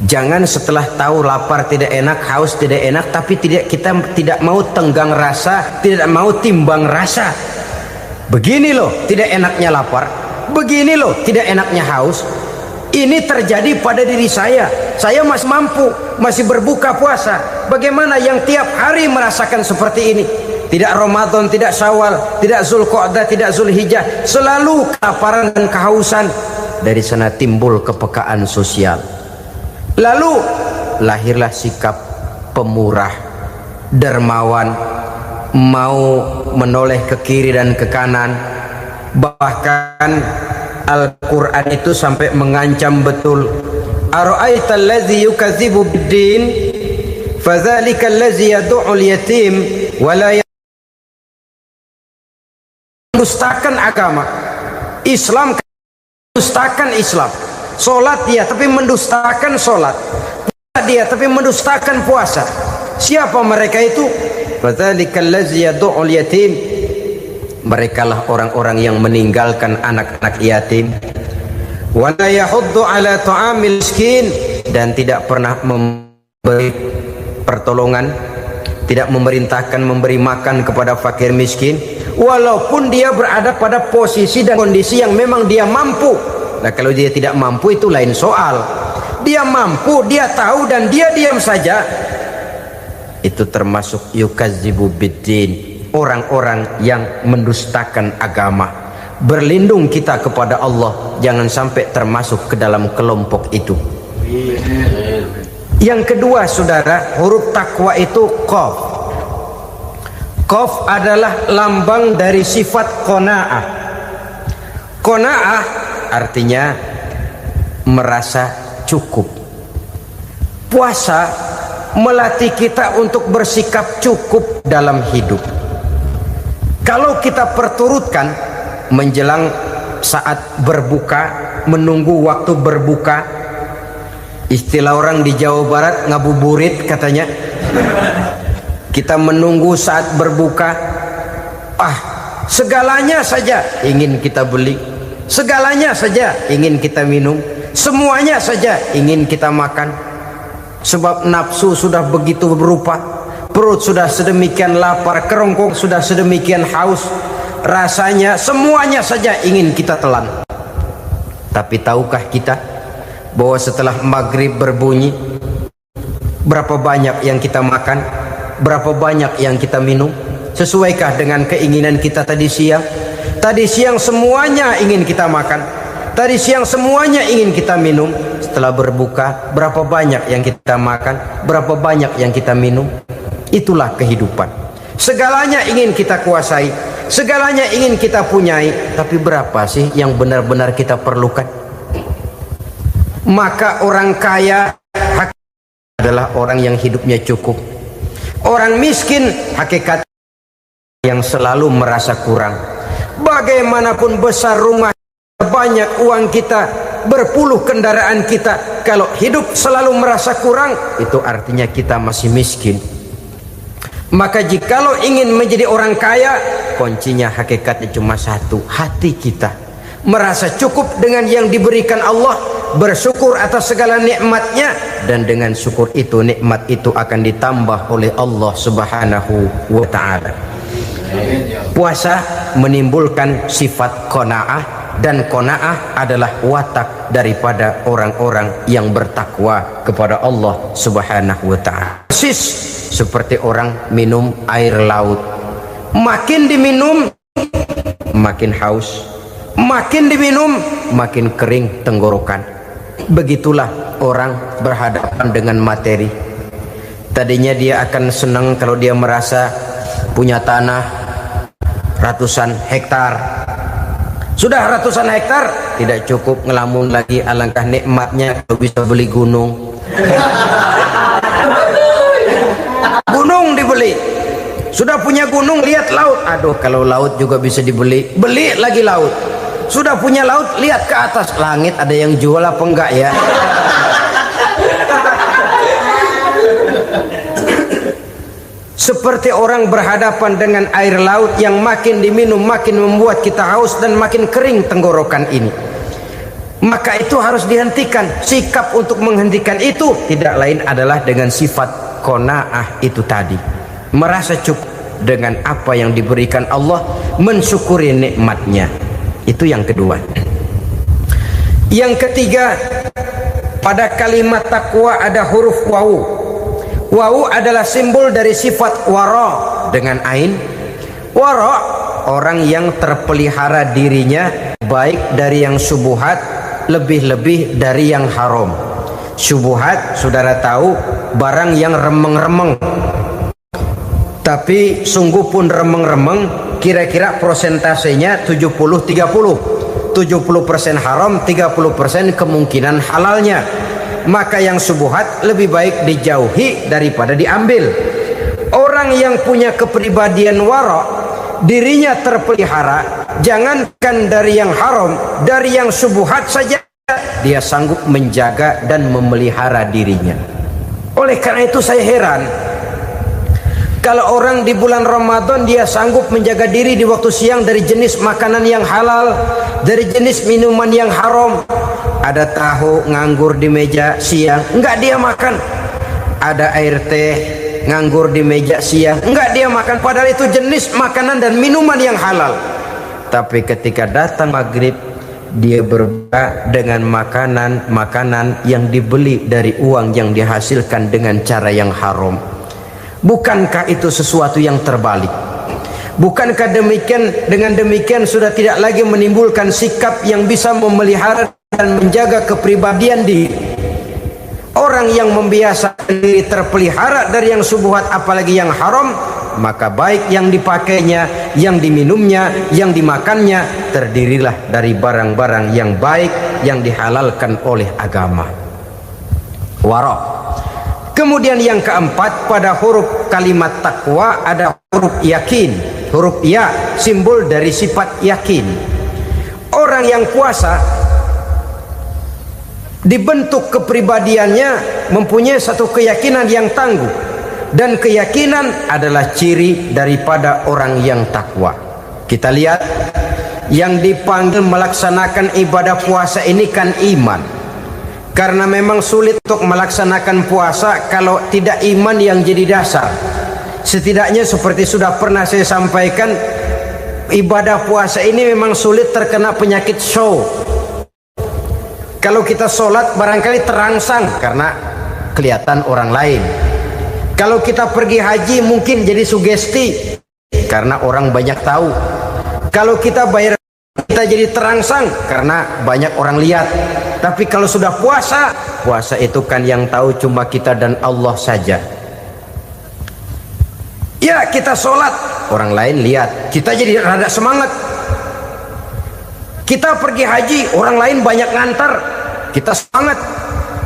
Jangan setelah tahu lapar tidak enak, haus tidak enak, tapi kita tidak mau tenggang rasa, tidak mau timbang rasa. Begini loh tidak enaknya lapar, begini loh tidak enaknya haus. Ini terjadi pada diri saya masih mampu, masih berbuka puasa. Bagaimana yang tiap hari merasakan seperti ini? Tidak Ramadan, tidak Syawal, tidak Zulqa'dah, tidak Zulhijjah, selalu kelaparan dan kehausan. Dari sana timbul kepekaan sosial. Lalu lahirlah sikap pemurah, dermawan, mau menoleh ke kiri dan ke kanan. Bahkan Al-Quran itu sampai mengancam betul. Ara'aita allazi yukadzibu bid-din fadzalika allazi yad'ul yatim wa la mendustakan agama. Islam mendustakan Islam. Salat dia tapi mendustakan salat. Puasa dia tapi mendustakan puasa. Siapa mereka itu? Fadzalika allazi yad'ul yatim. Merekalah orang-orang yang meninggalkan anak-anak yatim. Wala yahuddu ala ta'amil miskin, dan tidak pernah memberi pertolongan, tidak memerintahkan memberi makan kepada fakir miskin, walaupun dia berada pada posisi dan kondisi yang memang dia mampu. Nah, kalau dia tidak mampu itu lain soal. Dia mampu, dia tahu, dan dia diam saja, itu termasuk yukadzibu biddin, orang-orang yang mendustakan agama. Berlindung kita kepada Allah, jangan sampai termasuk ke dalam kelompok itu. Yang kedua saudara, huruf takwa itu qaf. Qaf adalah lambang dari sifat qanaah. Qanaah artinya merasa cukup. Puasa melatih kita untuk bersikap cukup dalam hidup. Kalau kita perturutkan menjelang saat berbuka, menunggu waktu berbuka, istilah orang di Jawa Barat ngabuburit katanya, kita menunggu saat berbuka, segalanya saja ingin kita beli, segalanya saja ingin kita minum, semuanya saja ingin kita makan, sebab nafsu sudah begitu berupa, perut sudah sedemikian lapar, kerongkong sudah sedemikian haus, rasanya semuanya saja ingin kita telan. Tapi tahukah kita bahwa setelah maghrib berbunyi, berapa banyak yang kita makan, berapa banyak yang kita minum? Sesuaikah dengan keinginan kita tadi siang? Tadi siang semuanya ingin kita makan, tadi siang semuanya ingin kita minum. Setelah berbuka, berapa banyak yang kita makan, berapa banyak yang kita minum? Itulah kehidupan. Segalanya ingin kita kuasai, segalanya ingin kita punyai, tapi berapa sih yang benar-benar kita perlukan? Maka orang kaya adalah orang yang hidupnya cukup. Orang miskin hakikat yang selalu merasa kurang. Bagaimanapun besar rumah, banyak uang kita, berpuluh kendaraan kita, kalau hidup selalu merasa kurang, itu artinya kita masih miskin. Maka jikalau ingin menjadi orang kaya, kuncinya hakikatnya cuma satu, hati kita merasa cukup dengan yang diberikan Allah, bersyukur atas segala nikmatnya, dan dengan syukur itu, nikmat itu akan ditambah oleh Allah Subhanahu wa ta'ala. Puasa menimbulkan sifat qanaah, dan qanaah adalah watak daripada orang-orang yang bertakwa kepada Allah Subhanahu wa ta'ala. Persis seperti orang minum air laut, makin diminum makin haus, makin diminum makin kering tenggorokan. Begitulah orang berhadapan dengan materi. Tadinya dia akan senang kalau dia merasa punya tanah ratusan hektar. Sudah ratusan hektar tidak cukup, ngelamun lagi, alangkah nikmatnya kalau bisa beli gunung. Gunung dibeli, sudah punya gunung, lihat laut, aduh kalau laut juga bisa dibeli, beli lagi laut. Sudah punya laut, lihat ke atas langit, ada yang jual apa enggak ya? seperti orang berhadapan dengan air laut yang makin diminum makin membuat kita haus dan makin kering tenggorokan ini. Maka itu harus dihentikan. Sikap untuk menghentikan itu tidak lain adalah dengan sifat qanaah itu tadi, merasa cukup dengan apa yang diberikan Allah, mensyukuri nikmatnya. Itu yang kedua. Yang ketiga, pada kalimat takwa ada huruf wawu. Wawu adalah simbol dari sifat wara dengan ain. Wara, orang yang terpelihara dirinya baik dari yang syubhat, lebih-lebih dari yang haram. Syubhat, saudara tahu, barang yang remeng-remeng. Tapi sungguh pun remeng-remeng, kira-kira prosentasenya 70-30. 70% haram, 30% kemungkinan halalnya. Maka yang syubhat lebih baik dijauhi daripada diambil. Orang yang punya kepribadian wara, dirinya terpelihara, jangankan dari yang haram, dari yang syubhat saja dia sanggup menjaga dan memelihara dirinya. Oleh karena itu saya heran kalau orang di bulan Ramadan dia sanggup menjaga diri di waktu siang dari jenis makanan yang halal, dari jenis minuman yang haram. Ada tahu nganggur di meja siang, enggak dia makan. Ada air teh nganggur di meja siang, enggak dia makan. Padahal itu jenis makanan dan minuman yang halal. Tapi ketika datang maghrib, dia berbuka dengan makanan yang dibeli dari uang yang dihasilkan dengan cara yang haram. Bukankah itu sesuatu yang terbalik? Bukankah dengan demikian sudah tidak lagi menimbulkan sikap yang bisa memelihara dan menjaga kepribadian diri? Orang yang membiasakan diri terpelihara dari yang syubhat apalagi yang haram, maka baik yang dipakainya, yang diminumnya, yang dimakannya terdirilah dari barang-barang yang baik yang dihalalkan oleh agama. Wara. Kemudian yang keempat, pada huruf kalimat takwa ada huruf yakin. Huruf ya, simbol dari sifat yakin. Orang yang puasa dibentuk kepribadiannya mempunyai satu keyakinan yang tangguh, dan keyakinan adalah ciri daripada orang yang takwa. Kita lihat yang dipanggil melaksanakan ibadah puasa ini kan iman, karena memang sulit untuk melaksanakan puasa kalau tidak iman yang jadi dasar. Setidaknya seperti sudah pernah saya sampaikan, ibadah puasa ini memang sulit terkena penyakit show. Kalau kita sholat barangkali terangsang karena kelihatan orang lain. Kalau kita pergi haji mungkin jadi sugesti karena orang banyak tahu. Kalau kita bayar kita jadi terangsang karena banyak orang lihat. Tapi kalau sudah puasa, puasa itu kan yang tahu cuma kita dan Allah saja. Ya, kita sholat, orang lain lihat, kita jadi rada semangat. Kita pergi haji, orang lain banyak ngantar, kita semangat.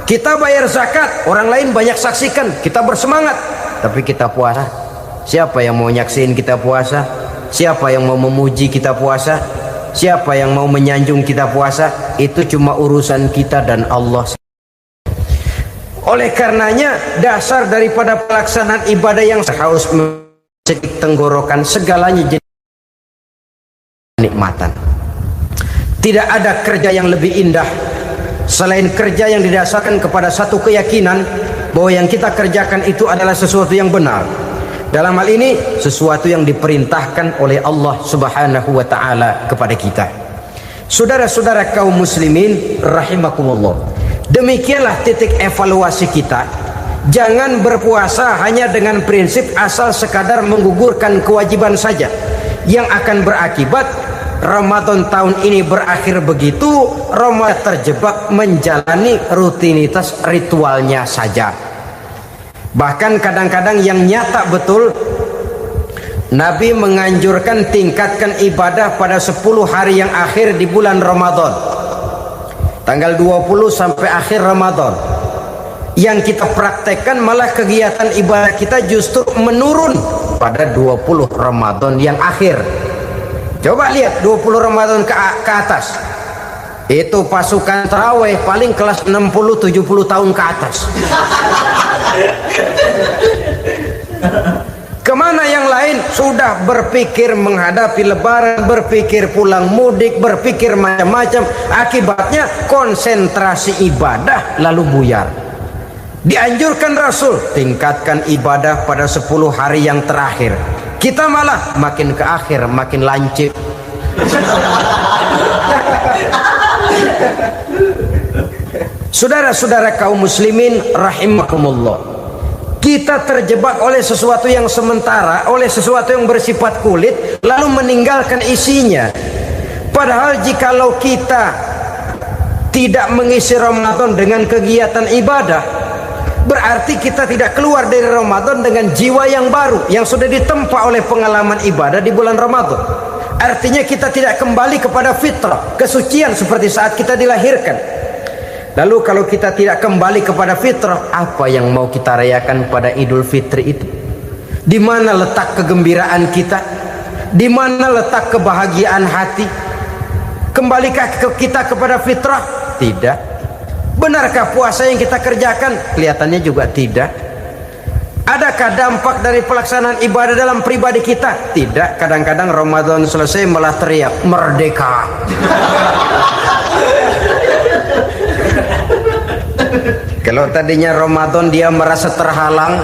Kita bayar zakat, orang lain banyak saksikan, kita bersemangat. Tapi kita puasa, siapa yang mau nyaksiin kita puasa? Siapa yang mau memuji kita puasa? Siapa yang mau menyanjung kita puasa? Itu cuma urusan kita dan Allah. Oleh karenanya, dasar daripada pelaksanaan ibadah yang harus mencegah tenggorokan segalanya jadi nikmatan. Tidak ada kerja yang lebih indah selain kerja yang didasarkan kepada satu keyakinan bahwa yang kita kerjakan itu adalah sesuatu yang benar. Dalam hal ini sesuatu yang diperintahkan oleh Allah Subhanahu wa taala kepada kita. Saudara-saudara kaum muslimin rahimakumullah. Demikianlah titik evaluasi kita. Jangan berpuasa hanya dengan prinsip asal sekadar menggugurkan kewajiban saja, yang akan berakibat Ramadan tahun ini berakhir begitu, Ramadan terjebak menjalani rutinitas ritualnya saja. Bahkan kadang-kadang yang nyata betul, Nabi menganjurkan tingkatkan ibadah pada 10 hari yang akhir di bulan Ramadan, tanggal 20 sampai akhir Ramadan. Yang kita praktekkan malah kegiatan ibadah kita justru menurun pada 20 Ramadan yang akhir. Coba lihat 20 Ramadan ke atas, itu pasukan tarawih paling kelas 60-70 tahun ke atas. Kemana yang lain sudah berpikir menghadapi lebaran, berpikir pulang mudik, berpikir macam-macam. Akibatnya konsentrasi ibadah lalu buyar. Dianjurkan Rasul, tingkatkan ibadah pada 10 hari yang terakhir. Kita malah makin ke akhir makin lancip. Saudara-saudara kaum muslimin rahimakumullah, kita terjebak oleh sesuatu yang sementara, oleh sesuatu yang bersifat kulit, lalu meninggalkan isinya. Padahal jikalau kita tidak mengisi Ramadan dengan kegiatan ibadah, berarti kita tidak keluar dari Ramadan dengan jiwa yang baru, yang sudah ditempa oleh pengalaman ibadah di bulan Ramadan. Artinya kita tidak kembali kepada fitrah, kesucian seperti saat kita dilahirkan. Lalu kalau kita tidak kembali kepada fitrah, apa yang mau kita rayakan pada Idul Fitri itu? Di mana letak kegembiraan kita? Di mana letak kebahagiaan hati? Kembalikah kita kepada fitrah? Tidak. Benarkah puasa yang kita kerjakan? Kelihatannya juga tidak. Adakah dampak dari pelaksanaan ibadah dalam pribadi kita? Tidak. Kadang-kadang Ramadan selesai malah teriak merdeka. Kalau tadinya Ramadan dia merasa terhalang,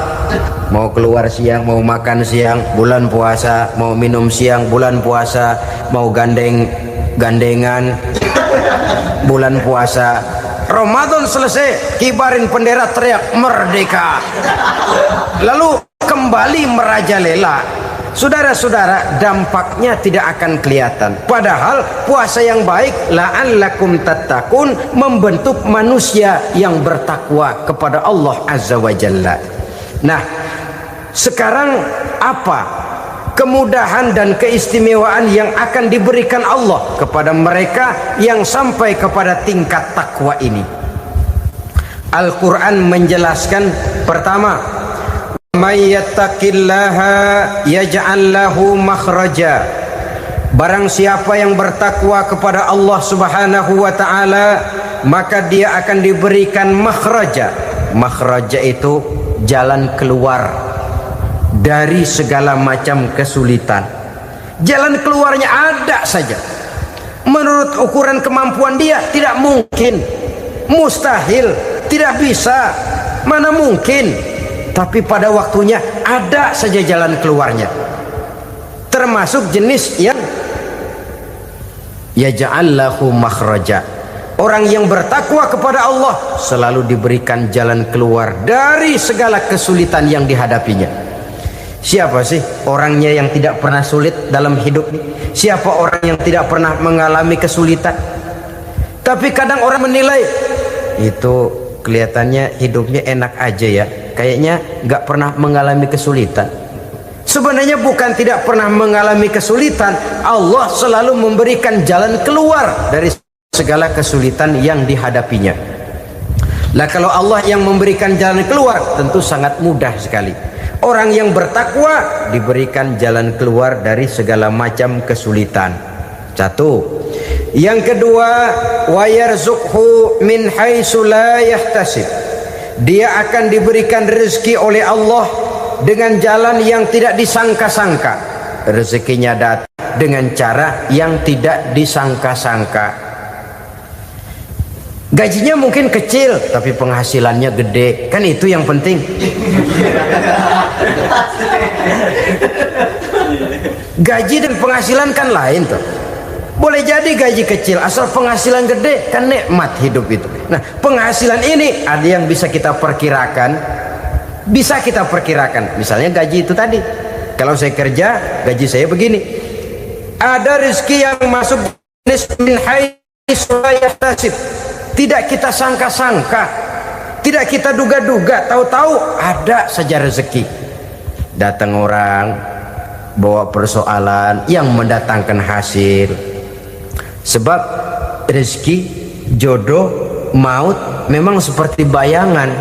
mau keluar siang, mau makan siang, bulan puasa, mau minum siang, bulan puasa, mau gandengan, bulan puasa. Ramadan selesai, kibarin bendera, teriak merdeka. Lalu kembali merajalela. Saudara-saudara, dampaknya tidak akan kelihatan. Padahal puasa yang baik, la'allakum tattaqun, membentuk manusia yang bertakwa kepada Allah Azza wa Jalla. Nah, sekarang apa kemudahan dan keistimewaan yang akan diberikan Allah kepada mereka yang sampai kepada tingkat takwa ini? Al-Quran menjelaskan, pertama, may yattaqillaha yaj'al lahu makhraja. Barang siapa yang bertakwa kepada Allah Subhanahu wa taala, maka dia akan diberikan makhraja. Makhraja itu jalan keluar dari segala macam kesulitan. Jalan keluarnya ada saja. Menurut ukuran kemampuan dia tidak mungkin, mustahil, tidak bisa, mana mungkin. Tapi pada waktunya ada saja jalan keluarnya. Termasuk jenis yang yaj'al lahu makhraja. Orang yang bertakwa kepada Allah selalu diberikan jalan keluar dari segala kesulitan yang dihadapinya. Siapa sih orangnya yang tidak pernah sulit dalam hidup ini? Siapa orang yang tidak pernah mengalami kesulitan? Tapi kadang orang menilai, itu kelihatannya hidupnya enak aja ya, kayaknya nggak pernah mengalami kesulitan. Sebenarnya bukan tidak pernah mengalami kesulitan, Allah selalu memberikan jalan keluar dari segala kesulitan yang dihadapinya. Lah kalau Allah yang memberikan jalan keluar, tentu sangat mudah sekali. Orang yang bertakwa diberikan jalan keluar dari segala macam kesulitan. Satu. Yang kedua, wa yarzuqhu min haitsu la yahtasib. Dia akan diberikan rezeki oleh Allah dengan jalan yang tidak disangka-sangka. Rezekinya datang dengan cara yang tidak disangka-sangka. Gajinya mungkin kecil, tapi penghasilannya gede. Kan itu yang penting. Gaji dan penghasilan kan lain tuh. Boleh jadi gaji kecil, asal penghasilan gede, kan nikmat hidup itu. Nah, penghasilan ini ada yang bisa kita perkirakan. Bisa kita perkirakan. Misalnya gaji itu tadi. Kalau saya kerja, gaji saya begini. Ada rezeki yang masuk min haitsu la yahtasib. Tidak kita sangka-sangka, tidak kita duga-duga, tahu-tahu ada saja rezeki. Datang orang bawa persoalan yang mendatangkan hasil. Sebab rezeki, jodoh, maut memang seperti bayangan.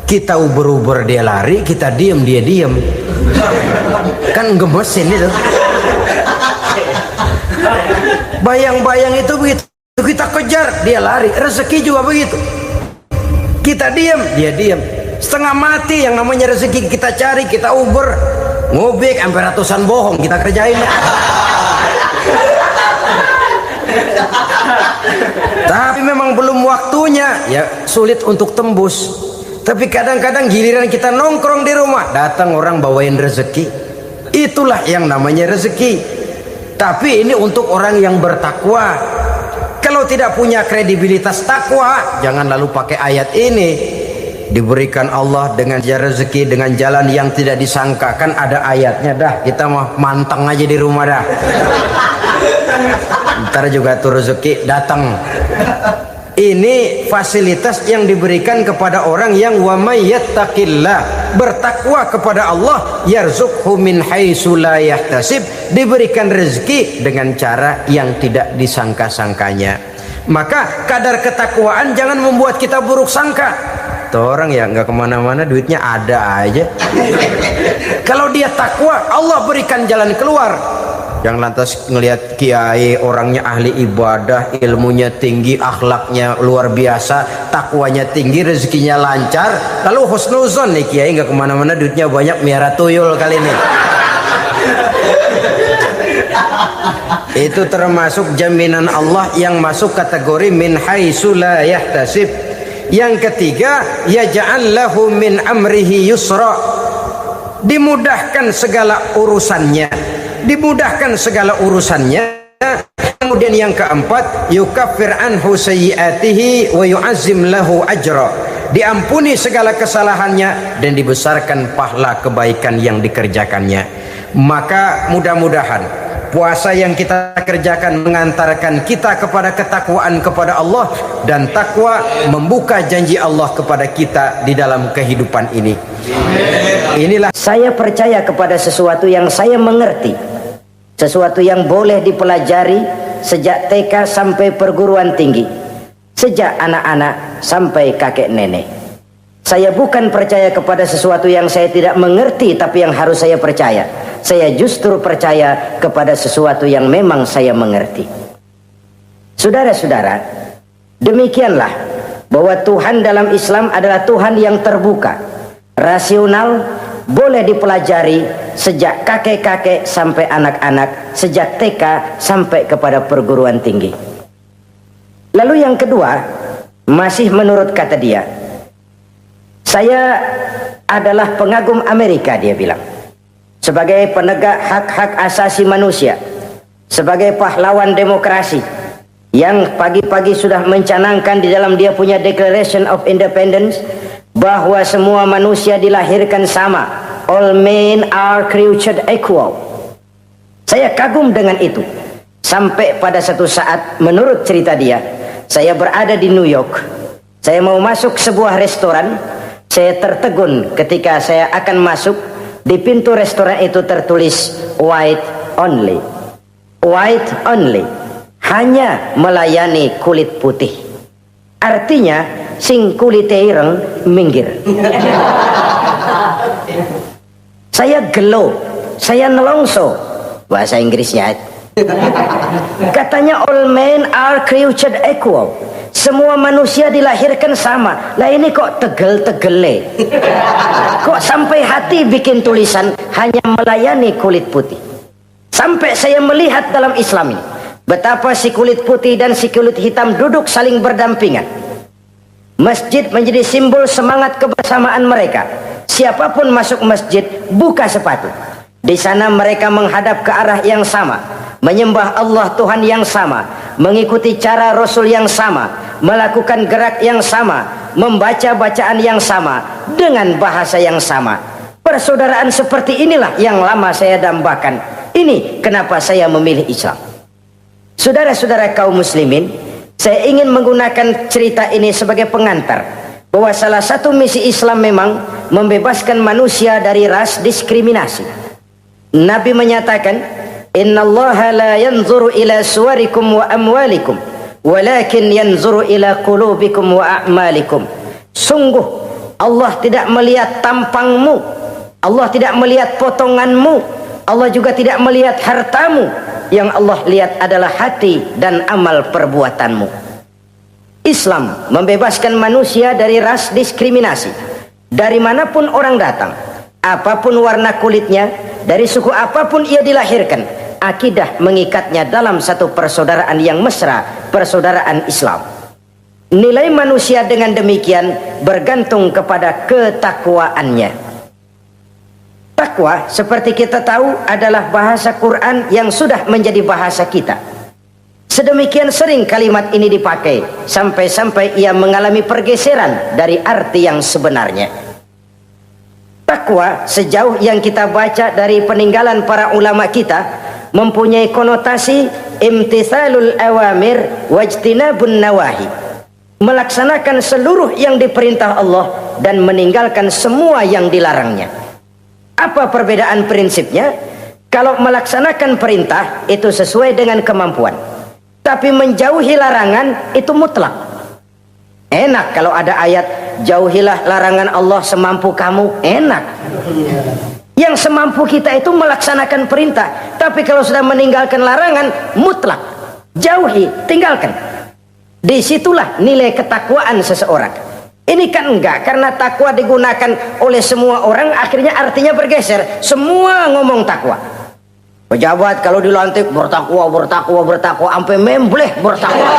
Kita uber-uber dia lari, kita diem dia diem. Kan gemesin itu. Bayang-bayang itu begitu. Kita kejar, dia lari. Rezeki juga begitu. Kita diam, dia diam. Setengah mati yang namanya rezeki kita cari, kita uber. ngobek sampai ratusan bohong kita kerjain. Tapi memang belum waktunya, ya sulit untuk tembus. Tapi kadang-kadang giliran kita nongkrong di rumah, datang orang bawain rezeki. Itulah yang namanya rezeki. Tapi ini untuk orang yang bertakwa. Kalau tidak punya kredibilitas takwa, jangan lalu pakai ayat ini. Diberikan Allah dengan rezeki dengan jalan yang tidak disangka. Kan ada ayatnya dah, kita mah manteng aja di rumah dah. Ntar juga tuh rezeki datang. Ini fasilitas yang diberikan kepada orang yang wa may yattaqillah, bertakwa kepada Allah, yarzuqhu min haitsu la yahtasib, diberikan rezeki dengan cara yang tidak disangka-sangkanya. Maka kadar ketakwaan jangan membuat kita buruk sangka. Tuh orang ya nggak kemana-mana, duitnya ada aja. Kalau dia takwa, Allah berikan jalan keluar. Yang lantas ngelihat kiai orangnya ahli ibadah, ilmunya tinggi, akhlaknya luar biasa, takwanya tinggi, rezekinya lancar, lalu husnuzon nih kiai nggak kemana-mana, duitnya banyak, miara tuyul kali ini. Itu termasuk jaminan Allah yang masuk kategori min haitsu la yahtasib. Yang ketiga, yaj'al lahu min amrihi yusra, dimudahkan segala urusannya, dimudahkan segala urusannya. Kemudian yang keempat, yukaffir anhu sayyiatihi wa yu'azzim lahu ajra, diampuni segala kesalahannya dan dibesarkan pahala kebaikan yang dikerjakannya. Maka mudah-mudahan puasa yang kita kerjakan mengantarkan kita kepada ketakwaan kepada Allah, dan takwa membuka janji Allah kepada kita di dalam kehidupan ini. Inilah saya percaya kepada sesuatu yang saya mengerti, sesuatu yang boleh dipelajari sejak TK sampai perguruan tinggi, sejak anak-anak sampai kakek nenek. Saya bukan percaya kepada sesuatu yang saya tidak mengerti tapi yang harus saya percaya. Saya justru percaya kepada sesuatu yang memang saya mengerti. Saudara-saudara, demikianlah bahwa Tuhan dalam Islam adalah Tuhan yang terbuka, rasional, boleh dipelajari sejak kakek-kakek sampai anak-anak, sejak TK sampai kepada perguruan tinggi. Lalu yang kedua, masih menurut kata dia, saya adalah pengagum Amerika, dia bilang. Sebagai penegak hak-hak asasi manusia, sebagai pahlawan demokrasi yang pagi-pagi sudah mencanangkan di dalam dia punya Declaration of Independence bahwa semua manusia dilahirkan sama, all men are created equal. Saya kagum dengan itu. Sampai pada satu saat, menurut cerita dia, saya berada di New York, saya mau masuk sebuah restoran, saya tertegun ketika saya akan masuk. Di pintu restoran itu tertulis white only, white only, hanya melayani kulit putih. Artinya sing kulite ireng minggir. Saya gelo, saya nelongso, bahasa Inggrisnya. Katanya all men are created equal, semua manusia dilahirkan sama. Lah ini kok tegel-tegele, kok sampai hati bikin tulisan hanya melayani kulit putih. Sampai saya melihat dalam Islam ini betapa si kulit putih dan si kulit hitam duduk saling berdampingan. Masjid menjadi simbol semangat kebersamaan mereka. Siapapun masuk masjid buka sepatu. Di sana mereka menghadap ke arah yang sama, menyembah Allah Tuhan yang sama, mengikuti cara Rasul yang sama, melakukan gerak yang sama, membaca bacaan yang sama, dengan bahasa yang sama. Persaudaraan seperti inilah yang lama saya dambakan. Ini kenapa saya memilih Islam. Saudara-saudara kaum muslimin, saya ingin menggunakan cerita ini sebagai pengantar bahwa salah satu misi Islam memang membebaskan manusia dari ras diskriminasi. Nabi menyatakan, innallaha la yanzuru ila suwarikum wa amwalikum, walakin yanzuru ila qulubikum wa a'malikum. Sungguh Allah tidak melihat tampangmu, Allah tidak melihat potonganmu, Allah juga tidak melihat hartamu. Yang Allah lihat adalah hati dan amal perbuatanmu. Islam membebaskan manusia dari ras diskriminasi. Dari manapun orang datang, apapun warna kulitnya, dari suku apapun ia dilahirkan, akidah mengikatnya dalam satu persaudaraan yang mesra, persaudaraan Islam. Nilai manusia dengan demikian bergantung kepada ketakwaannya. Takwa seperti kita tahu adalah bahasa Quran yang sudah menjadi bahasa kita. Sedemikian sering kalimat ini dipakai sampai-sampai ia mengalami pergeseran dari arti yang sebenarnya. Takwa sejauh yang kita baca dari peninggalan para ulama kita mempunyai konotasi imtithalul awamir wajtinabun nawahi, melaksanakan seluruh yang diperintah Allah dan meninggalkan semua yang dilarangnya. Apa perbedaan prinsipnya? Kalau melaksanakan perintah itu sesuai dengan kemampuan, tapi menjauhi larangan itu mutlak. Enak kalau ada ayat jauhilah larangan Allah semampu kamu, enak. Yang semampu kita itu melaksanakan perintah, tapi kalau sudah meninggalkan larangan mutlak, jauhi, tinggalkan. Disitulah nilai ketakwaan seseorang. Ini kan enggak, karena takwa digunakan oleh semua orang, akhirnya artinya bergeser. Semua ngomong takwa. Pejabat kalau dilantik bertakwa, bertakwa, bertakwa, sampai membleh bertakwa.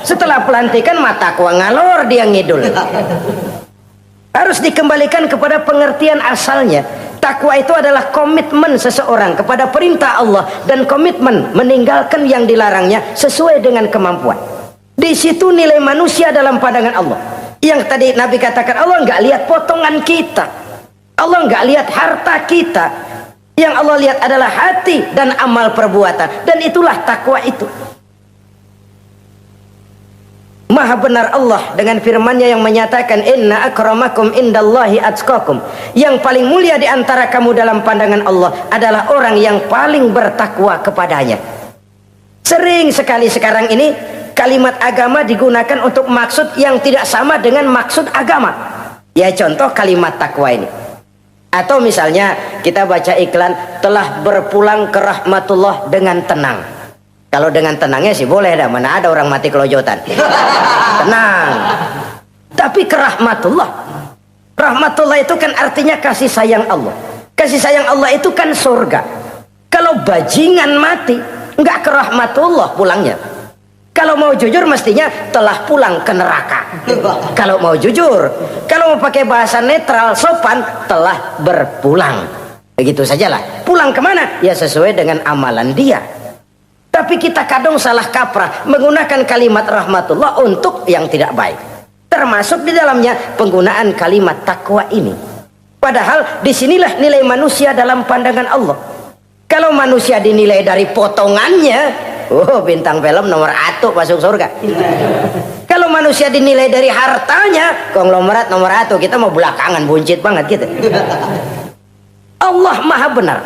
Setelah pelantikan mata takwa ngalor dia ngidul. Harus dikembalikan kepada pengertian asalnya. Takwa itu adalah komitmen seseorang kepada perintah Allah dan komitmen meninggalkan yang dilarangnya sesuai dengan kemampuan. Di situ nilai manusia dalam pandangan Allah. Yang tadi Nabi katakan, Allah nggak lihat potongan kita, Allah nggak lihat harta kita. Yang Allah lihat adalah hati dan amal perbuatan, dan itulah takwa itu. Maha benar Allah dengan firman-Nya yang menyatakan, inna akramakum indallahi atqakum. Yang paling mulia di antara kamu dalam pandangan Allah adalah orang yang paling bertakwa kepadanya. Sering sekali sekarang ini kalimat agama digunakan untuk maksud yang tidak sama dengan maksud agama. Ya contoh kalimat takwa ini. Atau misalnya kita baca iklan, telah berpulang ke rahmatullah dengan tenang. Kalau dengan tenangnya sih boleh dah, mana ada orang mati kelojotan. Tenang. Tapi ke rahmatullah. Rahmatullah itu kan artinya kasih sayang Allah. Kasih sayang Allah itu kan surga. Kalau bajingan mati, enggak ke rahmatullah pulangnya. Kalau mau jujur mestinya telah pulang ke neraka. Kalau mau jujur, kalau mau pakai bahasa netral sopan, telah berpulang. Begitu sajalah. Pulang kemana? Ya sesuai dengan amalan dia. Tapi kita kadang salah kaprah menggunakan kalimat rahmatullah untuk yang tidak baik. Termasuk di dalamnya penggunaan kalimat takwa ini. Padahal disinilah nilai manusia dalam pandangan Allah. Kalau manusia dinilai dari potongannya, oh bintang film nomor 1 masuk surga. Kalau manusia dinilai dari hartanya, konglomerat nomor 1, kita mau belakangan buncit banget gitu. Allah maha benar.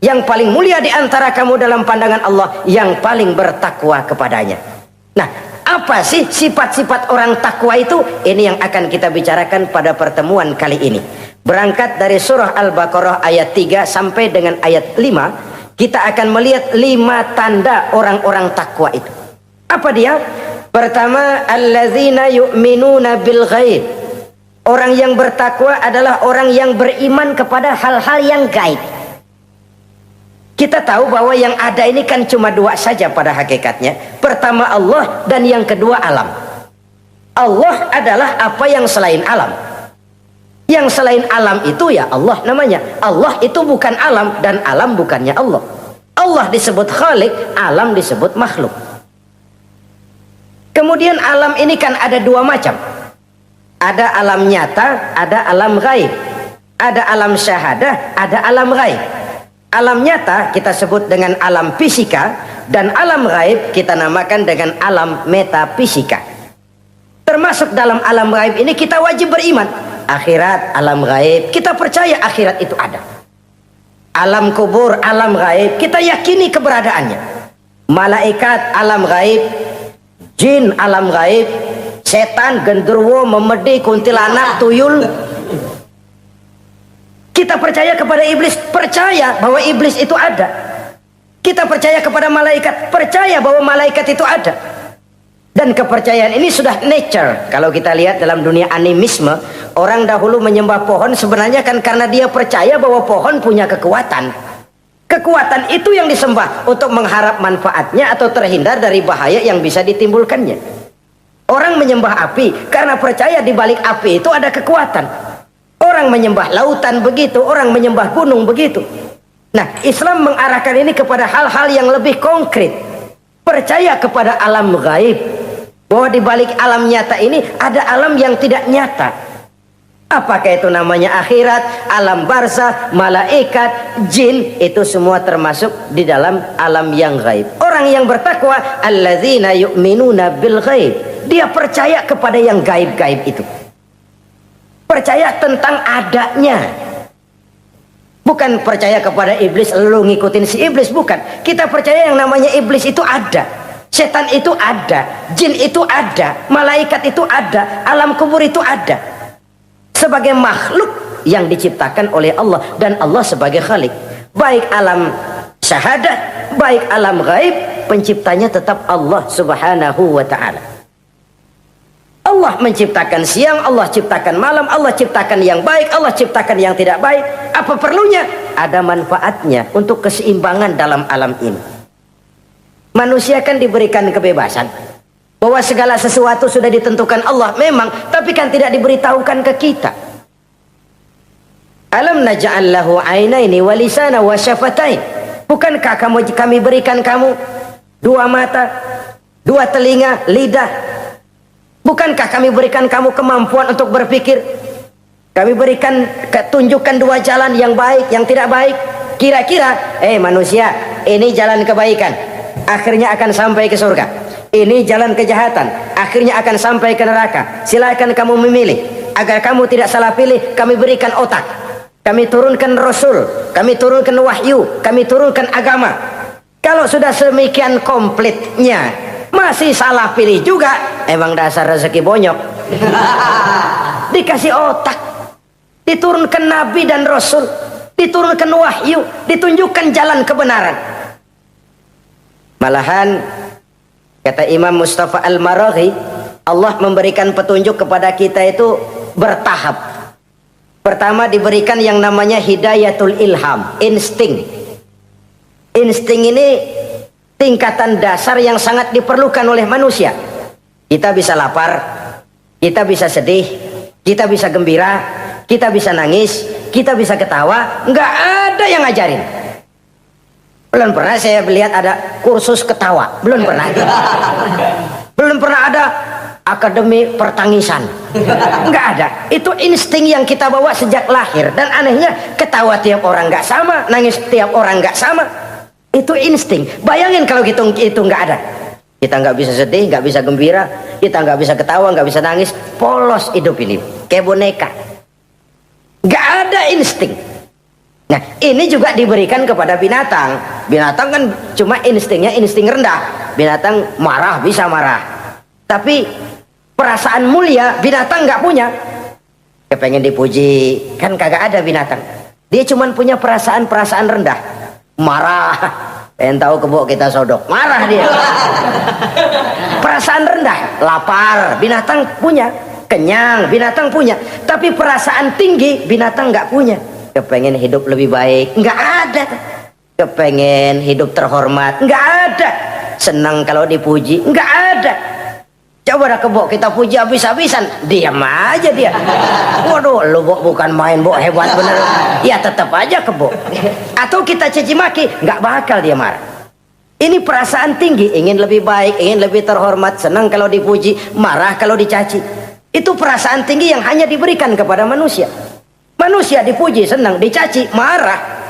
Yang paling mulia di antara kamu dalam pandangan Allah, yang paling bertakwa kepadanya. Nah, apa sih sifat-sifat orang takwa itu? Ini yang akan kita bicarakan pada pertemuan kali ini. Berangkat dari surah Al-Baqarah ayat 3 sampai dengan ayat 5, kita akan melihat 5 tanda orang-orang takwa itu. Apa dia? Pertama, alladzina yu'minuna bil ghaib. Orang yang bertakwa adalah orang yang beriman kepada hal-hal yang gaib. Kita tahu bahwa yang ada ini kan cuma 2 saja pada hakikatnya. Pertama Allah, dan yang kedua alam. Allah adalah apa yang selain alam. Yang selain alam itu ya Allah namanya. Allah itu bukan alam, dan alam bukannya Allah. Allah disebut Khalik, alam disebut makhluk. Kemudian alam ini kan ada 2 macam. Ada alam nyata, ada alam gaib. Ada alam syahadah, ada alam gaib. Alam nyata kita sebut dengan alam fisika, dan alam gaib kita namakan dengan alam metafisika. Termasuk dalam alam gaib ini kita wajib beriman. Akhirat, alam gaib, kita percaya akhirat itu ada. Alam kubur, alam gaib, kita yakini keberadaannya. Malaikat, alam gaib. Jin, alam gaib. Setan, genderuwo, memedi, kuntilanak, tuyul. Kita percaya kepada iblis, percaya bahwa iblis itu ada. Kita percaya kepada malaikat, percaya bahwa malaikat itu ada. Dan kepercayaan ini sudah nature. Kalau kita lihat dalam dunia animisme, orang dahulu menyembah pohon sebenarnya kan karena dia percaya bahwa pohon punya kekuatan. Kekuatan itu yang disembah untuk mengharap manfaatnya atau terhindar dari bahaya yang bisa ditimbulkannya. Orang menyembah api karena percaya di balik api itu ada kekuatan. Orang menyembah lautan begitu, orang menyembah gunung begitu. Nah, Islam mengarahkan ini kepada hal-hal yang lebih konkret. Percaya kepada alam gaib. Bahwa di balik alam nyata ini ada alam yang tidak nyata. Apakah itu namanya akhirat, alam barzah, malaikat, jin, itu semua termasuk di dalam alam yang gaib. Orang yang bertakwa, alladzina yu'minuna bil ghaib. Dia percaya kepada yang gaib-gaib itu. Percaya tentang adanya. Bukan percaya kepada iblis lalu ngikutin si iblis, bukan. Kita percaya yang namanya iblis itu ada. Setan itu ada, jin itu ada, malaikat itu ada, alam kubur itu ada. Sebagai makhluk yang diciptakan oleh Allah dan Allah sebagai khalik. Baik alam syahadat, baik alam gaib, penciptanya tetap Allah Subhanahu wa ta'ala. Allah menciptakan siang, Allah ciptakan malam, Allah ciptakan yang baik, Allah ciptakan yang tidak baik. Apa perlunya? Ada manfaatnya untuk keseimbangan dalam alam ini. Manusia kan diberikan kebebasan bahwa segala sesuatu sudah ditentukan Allah memang, tapi kan tidak diberitahukan ke kita. Alam naj'al lahu 'ainaini wa lisana wa syafatain. Bukankah kami berikan kamu dua mata, dua telinga, lidah? Bukankah kami berikan kamu kemampuan untuk berpikir? Kami berikan tunjukkan dua jalan yang baik, yang tidak baik. Kira-kira, manusia, ini jalan kebaikan, akhirnya akan sampai ke surga. Ini jalan kejahatan, akhirnya akan sampai ke neraka. Silakan kamu memilih. Agar kamu tidak salah pilih, kami berikan otak, kami turunkan rasul, kami turunkan wahyu, kami turunkan agama. Kalau sudah semikian komplitnya masih salah pilih juga, emang dasar rezeki bonyok. Dikasih otak, diturunkan nabi dan rasul, diturunkan wahyu, ditunjukkan jalan kebenaran. Malahan kata Imam Mustafa Al-Maraghi, Allah memberikan petunjuk kepada kita itu bertahap. Pertama diberikan yang namanya hidayatul ilham, insting. Insting ini tingkatan dasar yang sangat diperlukan oleh manusia. Kita bisa lapar, kita bisa sedih, kita bisa gembira, kita bisa nangis, kita bisa ketawa. Nggak ada yang ngajarin. Belum pernah saya melihat ada kursus ketawa, belum pernah. Belum pernah ada akademi pertangisan, nggak ada. Itu insting yang kita bawa sejak lahir. Dan anehnya ketawa tiap orang nggak sama, nangis tiap orang nggak sama. Itu insting. Bayangin kalau itu nggak ada, kita nggak bisa sedih, nggak bisa gembira, kita nggak bisa ketawa, nggak bisa nangis, polos hidup ini kayak boneka. Nggak ada insting. Nah, ini juga diberikan kepada binatang. Binatang kan cuma instingnya insting rendah. Binatang marah bisa marah, tapi perasaan mulia binatang nggak punya. Kepengen dipuji kan kagak ada binatang. Dia cuma punya perasaan-perasaan rendah. Marah, pengen tahu kebo kita sodok, marah dia. Perasaan rendah, lapar binatang punya, kenyang binatang punya, tapi perasaan tinggi binatang nggak punya. Kepengen hidup lebih baik, nggak ada. Kepengen hidup terhormat, nggak ada. Senang kalau dipuji, nggak ada. Coba dah kebo kita puji habis-habisan, diam aja dia. Waduh, lu bukan main, hebat bener. Ya tetap aja kebo. Atau kita caci maki, nggak bakal dia marah. Ini perasaan tinggi, ingin lebih baik, ingin lebih terhormat, senang kalau dipuji, marah kalau dicaci. Itu perasaan tinggi yang hanya diberikan kepada manusia. Manusia dipuji senang, dicaci marah.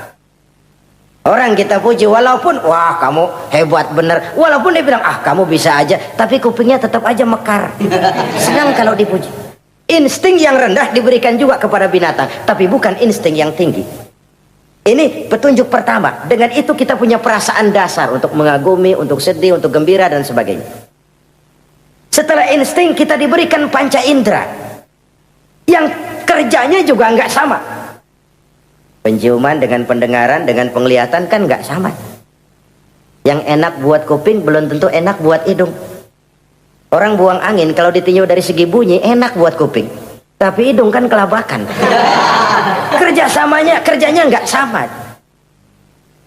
Orang kita puji walaupun wah kamu hebat bener, walaupun dia bilang ah kamu bisa aja, tapi kupingnya tetap aja mekar. Senang kalau dipuji. Insting yang rendah diberikan juga kepada binatang, tapi bukan insting yang tinggi. Ini petunjuk pertama. Dengan itu kita punya perasaan dasar untuk mengagumi, untuk sedih, untuk gembira dan sebagainya. Setelah insting kita diberikan panca indera yang kerjanya juga nggak sama. Penciuman dengan pendengaran dengan penglihatan kan nggak sama. Yang enak buat kuping belum tentu enak buat hidung. Orang buang angin kalau ditinjau dari segi bunyi enak buat kuping, tapi hidung kan kelabakan. Kerjanya nggak sama.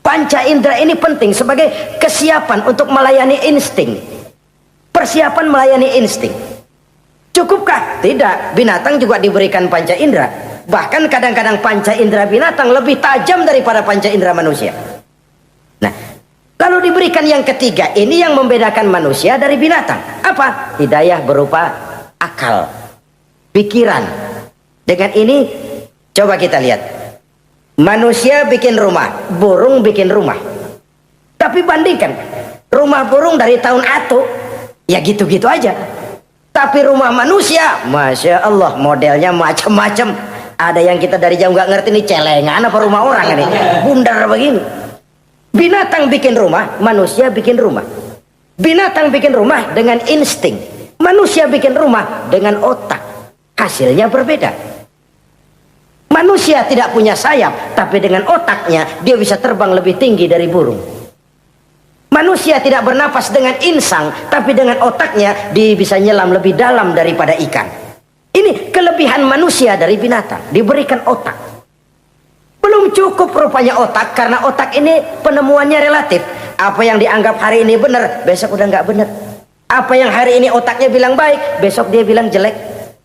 Panca indera ini penting sebagai kesiapan untuk melayani insting. Persiapan melayani insting. Cukupkah? Tidak. Binatang juga diberikan panca indera. Bahkan kadang-kadang panca indera binatang lebih tajam daripada panca indera manusia. Nah, lalu diberikan yang ketiga, ini yang membedakan manusia dari binatang. Apa? Hidayah berupa akal, pikiran. Dengan ini coba kita lihat. Manusia bikin rumah, burung bikin rumah. Tapi bandingkan rumah burung dari tahun atu, ya gitu-gitu aja. Tapi rumah manusia, Masya Allah, modelnya macam-macam. Ada yang kita dari jauh nggak ngerti ini celengan apa rumah orang ini, bundar begini. Binatang bikin rumah, manusia bikin rumah. Binatang bikin rumah dengan insting, manusia bikin rumah dengan otak. Hasilnya berbeda. Manusia tidak punya sayap, tapi dengan otaknya dia bisa terbang lebih tinggi dari burung. Manusia tidak bernapas dengan insang, tapi dengan otaknya dia bisa nyelam lebih dalam daripada ikan. Ini kelebihan manusia dari binatang, diberikan otak. Belum cukup rupanya otak, karena otak ini penemuannya relatif. Apa yang dianggap hari ini benar, besok udah nggak benar. Apa yang hari ini otaknya bilang baik, besok dia bilang jelek.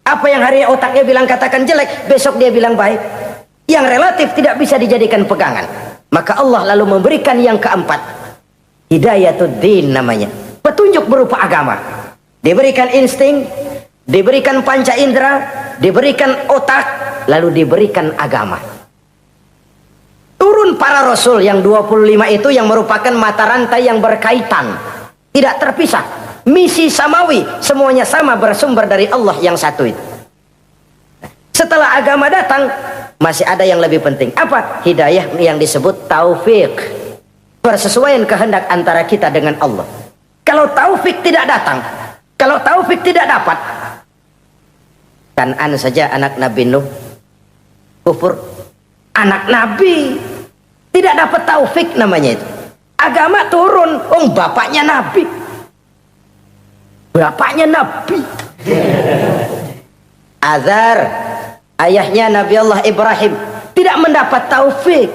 Apa yang hari ini otaknya bilang katakan jelek, besok dia bilang baik. Yang relatif tidak bisa dijadikan pegangan. Maka Allah lalu memberikan yang keempat, Hidayatuddin namanya, petunjuk berupa agama. Diberikan insting, diberikan panca indera, diberikan otak, lalu diberikan agama. Turun para rasul yang 25 itu yang merupakan mata rantai yang berkaitan, tidak terpisah. Misi samawi, semuanya sama bersumber dari Allah yang satu itu. Setelah agama datang, masih ada yang lebih penting. Apa? Hidayah yang disebut taufik. Persesuaian kehendak antara kita dengan Allah. Kalau taufik tidak datang, kalau taufik tidak dapat, Kan'an saja anak Nabi Nuh kufur. Anak Nabi tidak dapat taufik namanya itu. Agama turun, bapaknya Nabi. Bapaknya Nabi. Azar, ayahnya Nabi Allah Ibrahim, tidak mendapat taufik.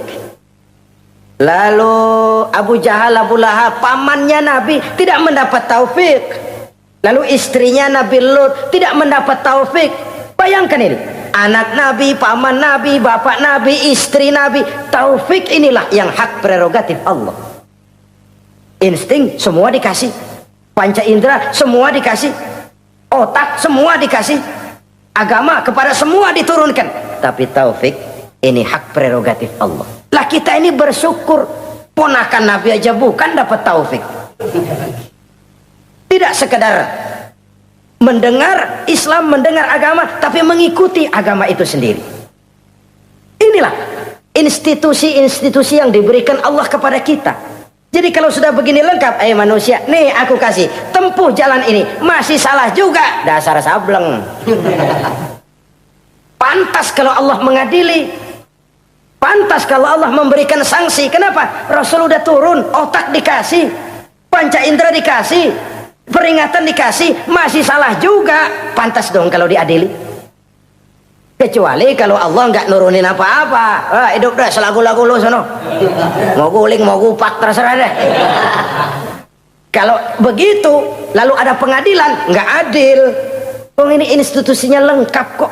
Lalu Abu Jahal, Abu Lahab, pamannya Nabi, tidak mendapat taufik. Lalu istrinya Nabi Lut tidak mendapat taufik. Bayangkan ini, anak Nabi, paman Nabi, bapak Nabi, istri Nabi. Taufik inilah yang hak prerogatif Allah. Insting semua dikasih, panca indera semua dikasih, otak semua dikasih, agama kepada semua diturunkan. Tapi taufik ini hak prerogatif Allah. Lah kita ini bersyukur, ponakan Nabi aja bukan dapat taufik. Tidak sekedar mendengar Islam, mendengar agama, tapi mengikuti agama itu sendiri. Inilah institusi-institusi yang diberikan Allah kepada kita. Jadi kalau sudah begini lengkap, manusia, nih aku kasih, tempuh jalan ini, masih salah juga, dasar sableng. Pantas kalau Allah mengadili, pantas kalau Allah memberikan sanksi. Kenapa? Rasul udah turun, otak dikasih, panca indera dikasih, peringatan dikasih, masih salah juga. Pantas dong kalau diadili. Kecuali kalau Allah nggak nurunin apa-apa, hidup dah selagu-lagu lu sono, mau guling mau kupak terserah deh. Kalau begitu lalu ada pengadilan, nggak adil. Ini institusinya lengkap kok.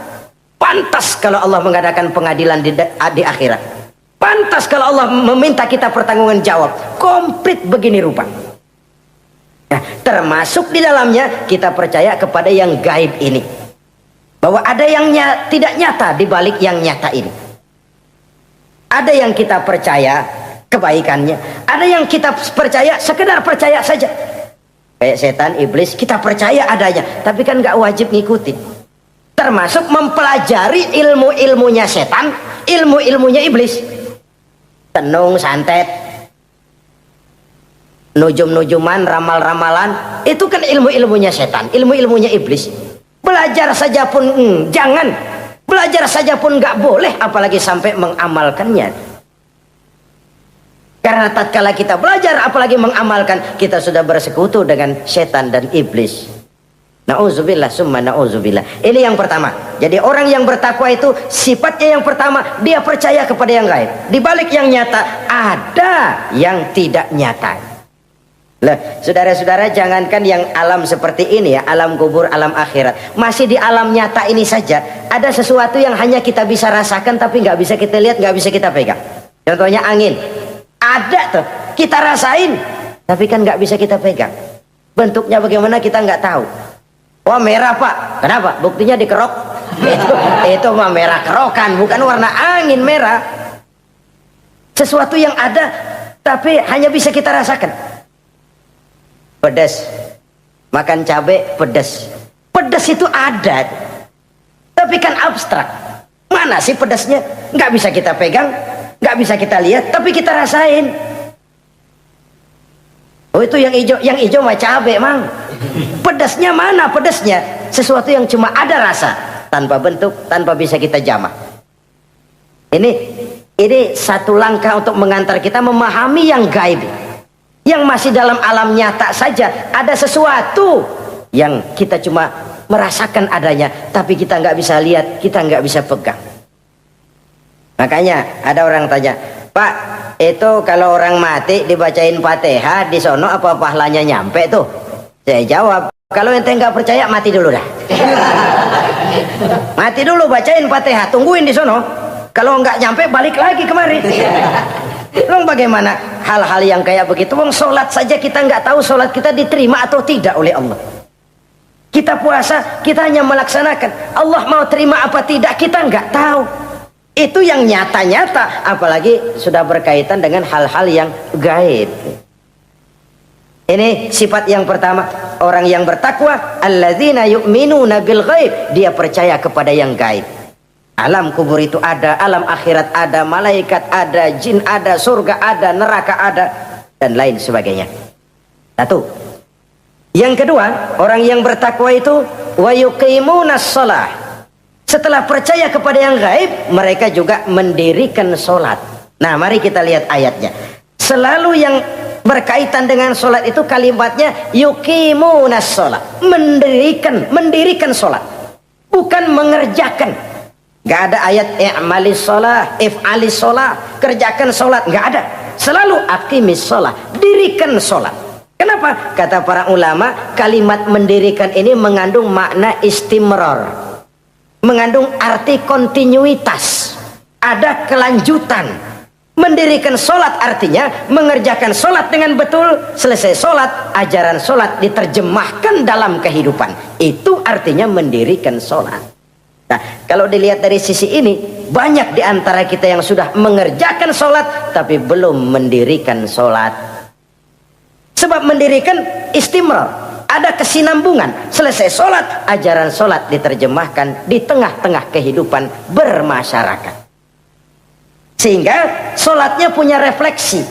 Pantas kalau Allah mengadakan pengadilan di akhirat. Pantas kalau Allah meminta kita pertanggungan jawab. Komplit begini rupa. Nah, termasuk di dalamnya kita percaya kepada yang gaib ini. Bahwa ada yang tidak nyata di balik yang nyata ini. Ada yang kita percaya kebaikannya, ada yang kita percaya sekedar percaya saja. Kayak setan, iblis, kita percaya adanya, tapi kan nggak wajib ngikutin. Termasuk mempelajari ilmu-ilmunya setan, ilmu-ilmunya iblis. Tenung, santet, nujum-nujuman, ramal-ramalan, itu kan ilmu-ilmunya setan, ilmu-ilmunya iblis. Belajar saja pun jangan, belajar saja pun nggak boleh, apalagi sampai mengamalkannya. Karena tatkala kita belajar apalagi mengamalkan, kita sudah bersekutu dengan setan dan iblis. Na'udzubillah summa na'udzubillah. Ini yang pertama. Jadi orang yang bertakwa itu sifatnya yang pertama, dia percaya kepada yang gaib. Di balik yang nyata ada yang tidak nyata. Lah, saudara-saudara, jangankan yang alam seperti ini ya, alam kubur, alam akhirat. Masih di alam nyata ini saja ada sesuatu yang hanya kita bisa rasakan tapi nggak bisa kita lihat, nggak bisa kita pegang. Contohnya angin. Ada tuh, kita rasain tapi kan nggak bisa kita pegang. Bentuknya bagaimana kita nggak tahu. Wah, merah pak, kenapa? Buktinya dikerok. Itu mah merah kerokan, bukan warna angin merah. Sesuatu yang ada tapi hanya bisa kita rasakan. Pedas, makan cabai pedas. Pedas itu ada, tapi kan abstrak. Mana sih pedasnya? Nggak bisa kita pegang, nggak bisa kita lihat, tapi kita rasain. Oh, itu yang hijau mah cabai, Mang. Pedasnya mana pedasnya? Sesuatu yang cuma ada rasa, tanpa bentuk, tanpa bisa kita jamah. Ini satu langkah untuk mengantar kita memahami yang gaib. Yang masih dalam alam nyata saja ada sesuatu yang kita cuma merasakan adanya, tapi kita nggak bisa lihat, kita nggak bisa pegang. Makanya ada orang tanya, Pak, itu kalau orang mati dibacain Fatihah di sono apa pahalanya nyampe tuh? Saya jawab, kalau ente nggak percaya mati dulu dah. Mati dulu, bacain Fatihah, tungguin di sono. Kalau nggak nyampe balik lagi kemari. Long bagaimana hal-hal yang kayak begitu? Wong sholat saja kita nggak tahu sholat kita diterima atau tidak oleh Allah. Kita puasa, kita hanya melaksanakan. Allah mau terima apa tidak kita nggak tahu. Itu yang nyata-nyata, apalagi sudah berkaitan dengan hal-hal yang gaib. Ini sifat yang pertama, orang yang bertakwa, alladzina yu'minuna bil ghaib, dia percaya kepada yang gaib. Alam kubur itu ada, alam akhirat ada, malaikat ada, jin ada, surga ada, neraka ada, dan lain sebagainya. Satu. Yang kedua, orang yang bertakwa itu wa yuqimunas shalah. Setelah percaya kepada yang gaib, mereka juga mendirikan sholat. Nah, mari kita lihat ayatnya. Selalu yang berkaitan dengan sholat itu kalimatnya yuqimunas shalah, mendirikan sholat, bukan mengerjakan. Gak ada ayat i'malis sholah, if'alis sholah, kerjakan sholat, gak ada. Selalu aqimis sholah, dirikan sholat. Kenapa? Kata para ulama, kalimat mendirikan ini mengandung makna istimrar, mengandung arti kontinuitas, ada kelanjutan. Mendirikan sholat artinya mengerjakan sholat dengan betul, selesai sholat, ajaran sholat diterjemahkan dalam kehidupan. Itu artinya mendirikan sholat. Nah, kalau dilihat dari sisi ini, banyak di antara kita yang sudah mengerjakan sholat tapi belum mendirikan sholat. Sebab mendirikan istimrar, ada kesinambungan. Selesai sholat, ajaran sholat diterjemahkan di tengah-tengah kehidupan bermasyarakat. Sehingga sholatnya punya refleksi,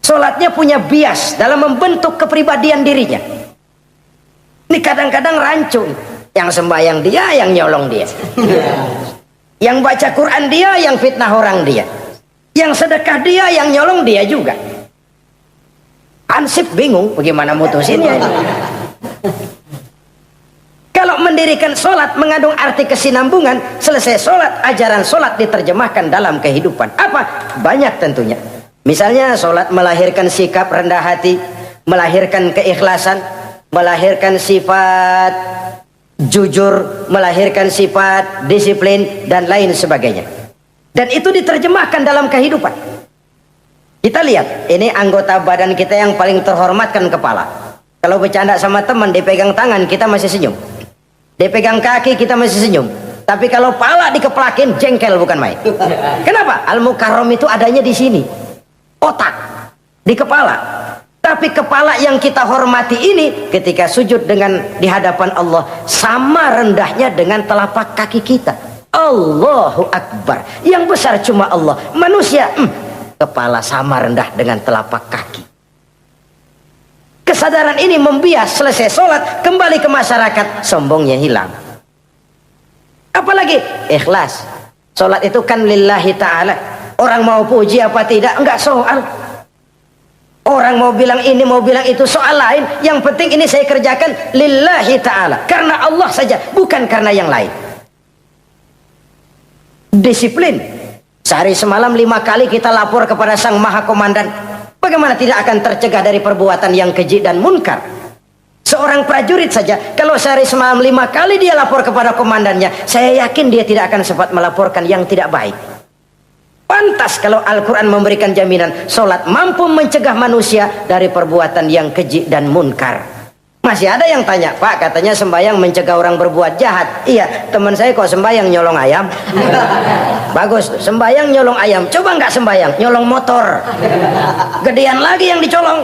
sholatnya punya bias dalam membentuk kepribadian dirinya. Ini kadang-kadang rancu. Yang sembahyang dia, yang nyolong dia. Yang baca Quran dia, yang fitnah orang dia. Yang sedekah dia, yang nyolong dia juga. Ansip bingung bagaimana mutusinnya. Kalau mendirikan sholat mengandung arti kesinambungan, selesai sholat, ajaran sholat diterjemahkan dalam kehidupan. Apa? Banyak tentunya. Misalnya sholat melahirkan sikap rendah hati, melahirkan keikhlasan, melahirkan sifat jujur, melahirkan sifat disiplin, dan lain sebagainya. Dan itu diterjemahkan dalam kehidupan. Kita lihat, ini anggota badan kita yang paling terhormat kan kepala. Kalau bercanda sama teman, dipegang tangan, kita masih senyum. Dipegang kaki, kita masih senyum. Tapi kalau pala dikeplakin, jengkel bukan main. Kenapa? Al-Mukarram itu adanya di sini. Otak, di kepala. Tapi kepala yang kita hormati ini ketika sujud di hadapan Allah sama rendahnya dengan telapak kaki kita. Allahu Akbar. Yang besar cuma Allah. Manusia, kepala sama rendah dengan telapak kaki. Kesadaran ini membias, selesai sholat, kembali ke masyarakat, sombongnya hilang. Apalagi ikhlas. Sholat itu kan lillahi ta'ala. Orang mau puji apa tidak, enggak soal. Orang mau bilang ini, mau bilang itu, soal lain. Yang penting ini saya kerjakan lillahi ta'ala, karena Allah saja, bukan karena yang lain. Disiplin. Sehari semalam 5 kali kita lapor kepada Sang Maha Komandan. Bagaimana tidak akan tercegah dari perbuatan yang keji dan munkar? Seorang prajurit saja, kalau sehari semalam 5 kali dia lapor kepada komandannya, saya yakin dia tidak akan sempat melaporkan yang tidak baik. Pantas kalau Al-Quran memberikan jaminan solat mampu mencegah manusia dari perbuatan yang keji dan munkar. Masih ada yang tanya, Pak, katanya sembahyang mencegah orang berbuat jahat. Iya, teman saya kok sembahyang nyolong ayam. Bagus, sembahyang nyolong ayam. Coba nggak sembahyang, nyolong motor. Gedean lagi yang dicolong.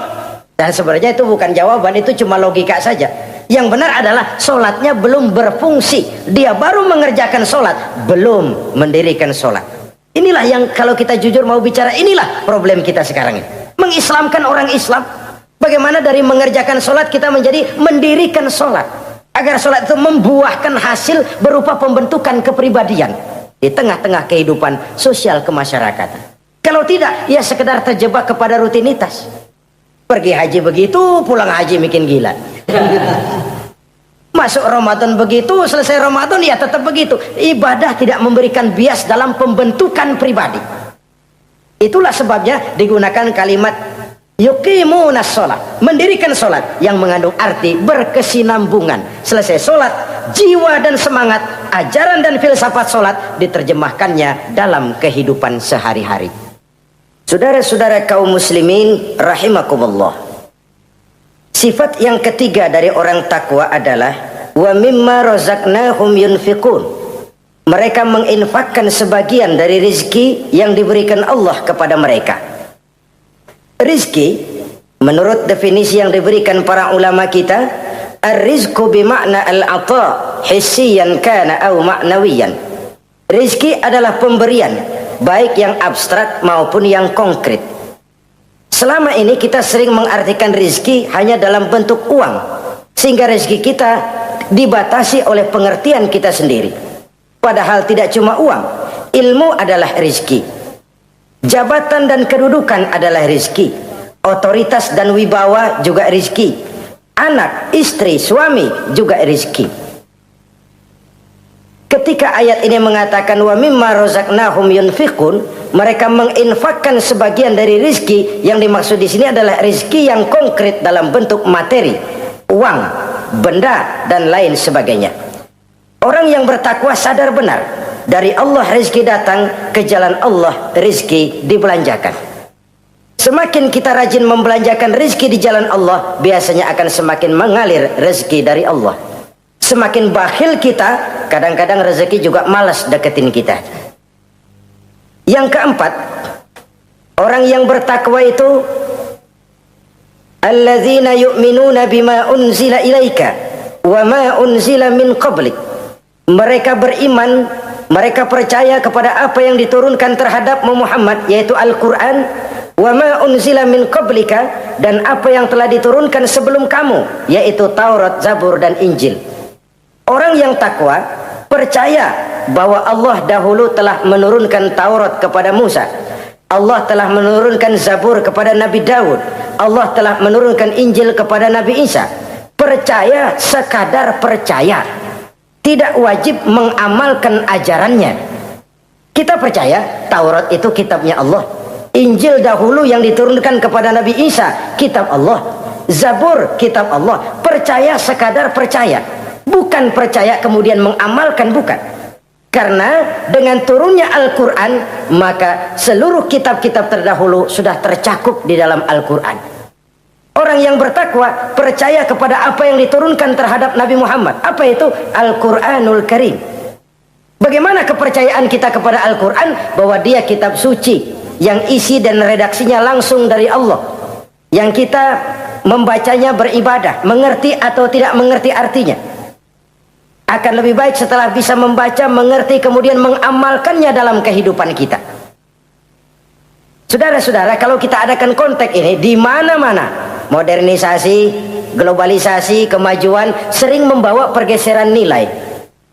Dan sebenarnya itu bukan jawaban, itu cuma logika saja. Yang benar adalah solatnya belum berfungsi. Dia baru mengerjakan solat, belum mendirikan solat. Inilah yang kalau kita jujur mau bicara, inilah problem kita sekarang ini. Mengislamkan orang Islam. Bagaimana dari mengerjakan solat kita menjadi mendirikan solat. Agar solat itu membuahkan hasil berupa pembentukan kepribadian di tengah-tengah kehidupan sosial kemasyarakatan. Kalau tidak, ya sekedar terjebak kepada rutinitas. Pergi haji begitu, pulang haji bikin gila. Masuk Ramadan begitu, selesai Ramadan ya tetap begitu. Ibadah tidak memberikan bias dalam pembentukan pribadi. Itulah sebabnya digunakan kalimat yuqimunas sholat, mendirikan sholat, yang mengandung arti berkesinambungan. Selesai sholat, jiwa dan semangat, ajaran dan filsafat sholat diterjemahkannya dalam kehidupan sehari-hari. Saudara-saudara kaum muslimin rahimakumullah, sifat yang ketiga dari orang takwa adalah wa mimma razaqnahum yunfiqun. Mereka menginfakkan sebagian dari rizki yang diberikan Allah kepada mereka. Rizki menurut definisi yang diberikan para ulama kita, ar-rizqu bimakna al-ata hissiyan kana aw ma'nawiyan. Rizki adalah pemberian, baik yang abstrak maupun yang konkret. Selama ini kita sering mengartikan rizki hanya dalam bentuk uang, sehingga rizki kita dibatasi oleh pengertian kita sendiri. Padahal tidak cuma uang, ilmu adalah rizki, jabatan dan kedudukan adalah rizki, otoritas dan wibawa juga rizki, anak, istri, suami juga rizki. Ketika ayat ini mengatakan wa mimma razaqnahum yunfiqun, mereka menginfakkan sebagian dari rizki, yang dimaksud di sini adalah rizki yang konkret dalam bentuk materi, uang, benda dan lain sebagainya. Orang yang bertakwa sadar benar, dari Allah rizki datang, ke jalan Allah rizki dibelanjakan. Semakin kita rajin membelanjakan rizki di jalan Allah, biasanya akan semakin mengalir rizki dari Allah. Semakin bakhil kita, kadang-kadang rezeki juga malas deketin kita. Yang keempat, orang yang bertakwa itu alladzina yu'minuna bima unzila ilaika wa ma unzila min qablik. Mereka beriman, mereka percaya kepada apa yang diturunkan terhadap Muhammad, yaitu Al-Quran, wa ma unzila min qablika, dan apa yang telah diturunkan sebelum kamu, yaitu Taurat, Zabur dan Injil. Orang yang takwa percaya bahwa Allah dahulu telah menurunkan Taurat kepada Musa, Allah telah menurunkan Zabur kepada Nabi Daud, Allah telah menurunkan Injil kepada Nabi Isa. Percaya sekadar percaya, tidak wajib mengamalkan ajarannya. Kita percaya Taurat itu kitabnya Allah, Injil dahulu yang diturunkan kepada Nabi Isa kitab Allah, Zabur kitab Allah. Percaya sekadar percaya, bukan percaya kemudian mengamalkan, bukan. Karena dengan turunnya Al-Quran, maka seluruh kitab-kitab terdahulu sudah tercakup di dalam Al-Quran. Orang yang bertakwa percaya kepada apa yang diturunkan terhadap Nabi Muhammad. Apa itu? Al-Quranul Karim. Bagaimana kepercayaan kita kepada Al-Quran? Bahwa dia kitab suci yang isi dan redaksinya langsung dari Allah, yang kita membacanya beribadah, mengerti atau tidak mengerti artinya. Akan lebih baik setelah bisa membaca, mengerti, kemudian mengamalkannya dalam kehidupan kita. Saudara-saudara, kalau kita adakan konteks ini di mana-mana, modernisasi, globalisasi, kemajuan sering membawa pergeseran nilai.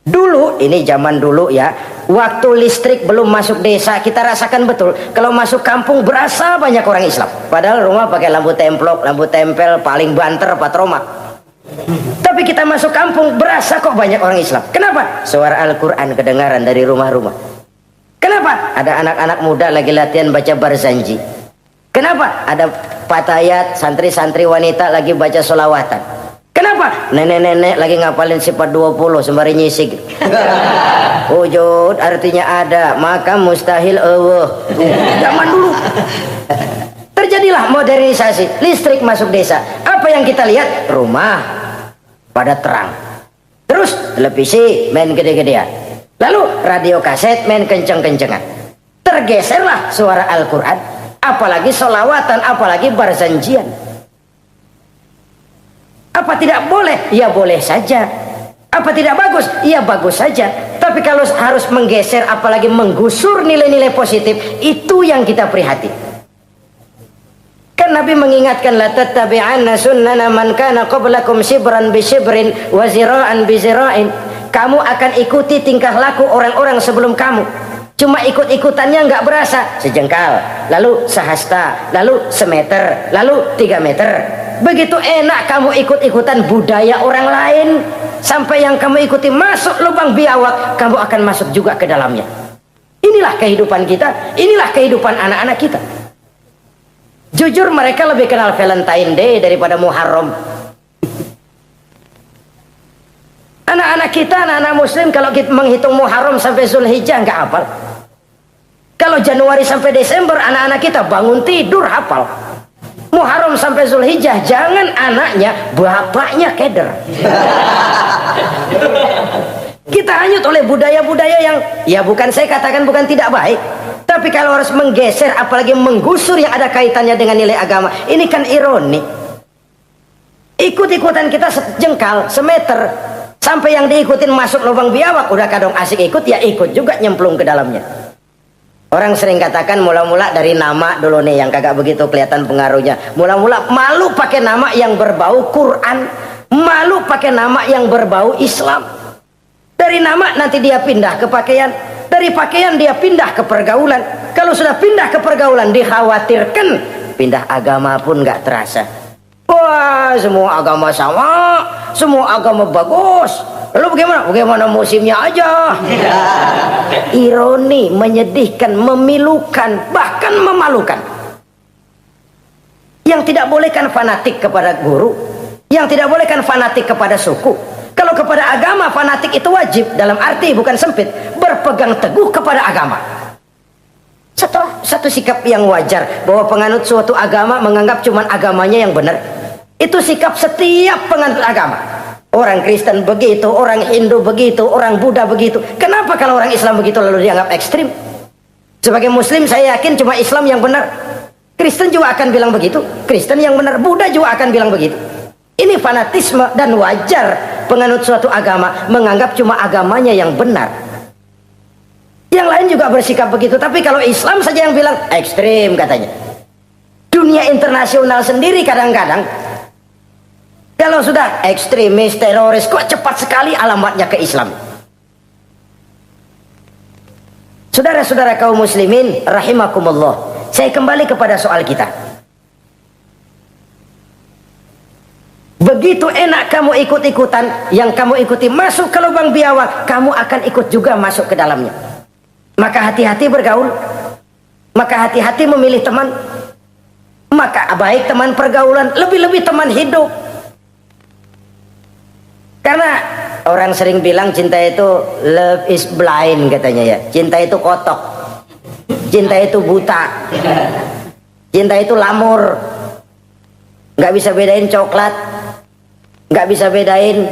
Dulu, ini zaman dulu ya, waktu listrik belum masuk desa, kita rasakan betul kalau masuk kampung berasa banyak orang Islam, padahal rumah pakai lampu templok, lampu tempel, paling banter patroma. Tapi kita masuk kampung berasa kok banyak orang Islam. Kenapa? Suara Al-Quran kedengaran dari rumah-rumah. Kenapa? Ada anak-anak muda lagi latihan baca barzanji. Kenapa? Ada patayat, santri-santri wanita lagi baca solawatan. Kenapa? Nenek-nenek lagi ngapalin sifat 20 sembari nyisik. Wujud artinya ada, maka mustahil Allah. Zaman dulu terjadilah modernisasi, listrik masuk desa. Apa yang kita lihat? Rumah pada terang, terus televisi main gede-gedean, lalu radio kaset main kenceng-kencengan. Tergeserlah suara Al-Quran, apalagi solawatan, apalagi barzanjian. Apa tidak boleh? Ya boleh saja. Apa tidak bagus? Ya bagus saja. Tapi kalau harus menggeser, apalagi menggusur nilai-nilai positif, itu yang kita prihatin. Kan Nabi mengingatkan, la tattabi'anna sunnana man kana qablakum shibran bi shibrin wa zira'an bi zira'in. Kamu akan ikuti tingkah laku orang-orang sebelum kamu. Cuma ikut-ikutannya nggak berasa, sejengkal, lalu sehasta, lalu semeter, lalu 3 meter. Begitu enak kamu ikut-ikutan budaya orang lain, sampai yang kamu ikuti masuk lubang biawak, kamu akan masuk juga ke dalamnya. Inilah kehidupan kita, inilah kehidupan anak-anak kita. Jujur mereka lebih kenal Valentine Day daripada Muharram. Anak-anak kita, anak-anak muslim, kalau kita menghitung Muharram sampai Zulhijjah nggak hafal. Kalau Januari sampai Desember, anak-anak kita bangun tidur hafal. Muharram sampai Zulhijjah, jangan anaknya, bapaknya keder. Kita hanyut oleh budaya-budaya yang, ya bukan saya katakan bukan tidak baik, tapi kalau harus menggeser, apalagi menggusur yang ada kaitannya dengan nilai agama, ini kan ironi. Ikut-ikutan kita sejengkal, semeter, sampai yang diikutin masuk lubang biawak, udah kadang asik ikut, ya ikut juga nyemplung ke dalamnya. Orang sering katakan mula-mula dari nama dulu nih yang kagak begitu kelihatan pengaruhnya. Mula-mula malu pakai nama yang berbau Quran, malu pakai nama yang berbau Islam. Dari nama nanti dia pindah ke pakaian, dari pakaian dia pindah ke pergaulan. Kalau sudah pindah ke pergaulan, dikhawatirkan pindah agama pun nggak terasa. Wah, semua agama sama, semua agama bagus. Lalu bagaimana? Bagaimana musimnya aja. Ironi, menyedihkan, memilukan, bahkan memalukan. Yang tidak boleh kan fanatik kepada guru, yang tidak boleh kan fanatik kepada suku. Kalau kepada agama fanatik itu wajib, dalam arti bukan sempit, berpegang teguh kepada agama. Satu sikap yang wajar, bahwa penganut suatu agama menganggap cuma agamanya yang benar. Itu sikap setiap penganut agama. Orang Kristen begitu, orang Hindu begitu, orang Buddha begitu. Kenapa kalau orang Islam begitu lalu dianggap ekstrim? Sebagai Muslim saya yakin cuma Islam yang benar. Kristen juga akan bilang begitu. Kristen yang benar, Buddha juga akan bilang begitu. Ini fanatisme dan wajar penganut suatu agama menganggap cuma agamanya yang benar. Yang lain juga bersikap begitu. Tapi kalau Islam saja yang bilang ekstrim katanya. Dunia internasional sendiri kadang-kadang, kalau sudah ekstremis, teroris, kok cepat sekali alamatnya ke Islam. Saudara-saudara kaum muslimin rahimakumullah, saya kembali kepada soal kita. Begitu enak kamu ikut-ikutan, yang kamu ikuti masuk ke lubang biawak, kamu akan ikut juga masuk ke dalamnya. Maka hati-hati bergaul, maka hati-hati memilih teman, maka baik teman pergaulan, lebih-lebih teman hidup. Karena orang sering bilang cinta itu love is blind katanya ya. Cinta itu kotok, cinta itu buta, cinta itu lamur, nggak bisa bedain coklat, nggak bisa bedain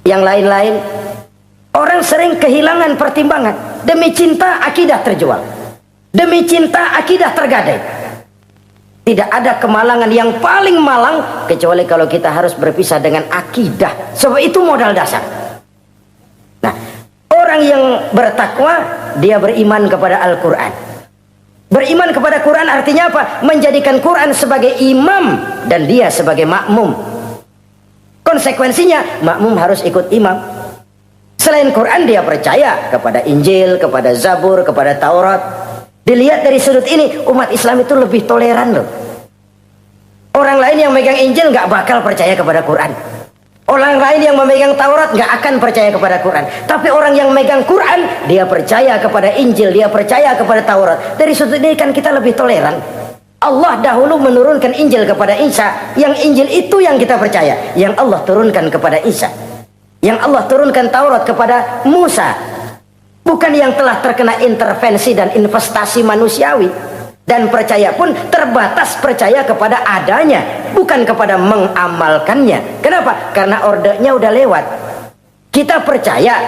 yang lain-lain. Orang sering kehilangan pertimbangan. Demi cinta akidah terjual, demi cinta akidah tergadai. Tidak ada kemalangan yang paling malang kecuali kalau kita harus berpisah dengan akidah. Sebab itu modal dasar. Nah, orang yang bertakwa, dia beriman kepada Al-Quran. Beriman kepada Quran artinya apa? Menjadikan Quran sebagai imam dan dia sebagai makmum. Konsekuensinya makmum harus ikut imam. Selain Quran dia percaya kepada Injil, kepada Zabur, kepada Taurat. Dilihat dari sudut ini, umat Islam itu lebih toleran loh. Orang lain yang megang Injil nggak bakal percaya kepada Quran. Orang lain yang memegang Taurat nggak akan percaya kepada Quran. Tapi orang yang megang Quran, dia percaya kepada Injil, dia percaya kepada Taurat. Dari sudut ini kan kita lebih toleran. Allah dahulu menurunkan Injil kepada Isa. Yang Injil itu yang kita percaya. Yang Allah turunkan kepada Isa. Yang Allah turunkan Taurat kepada Musa. Bukan yang telah terkena intervensi dan investasi manusiawi. Dan percaya pun terbatas percaya kepada adanya, bukan kepada mengamalkannya. Kenapa? Karena ordenya udah lewat. Kita percaya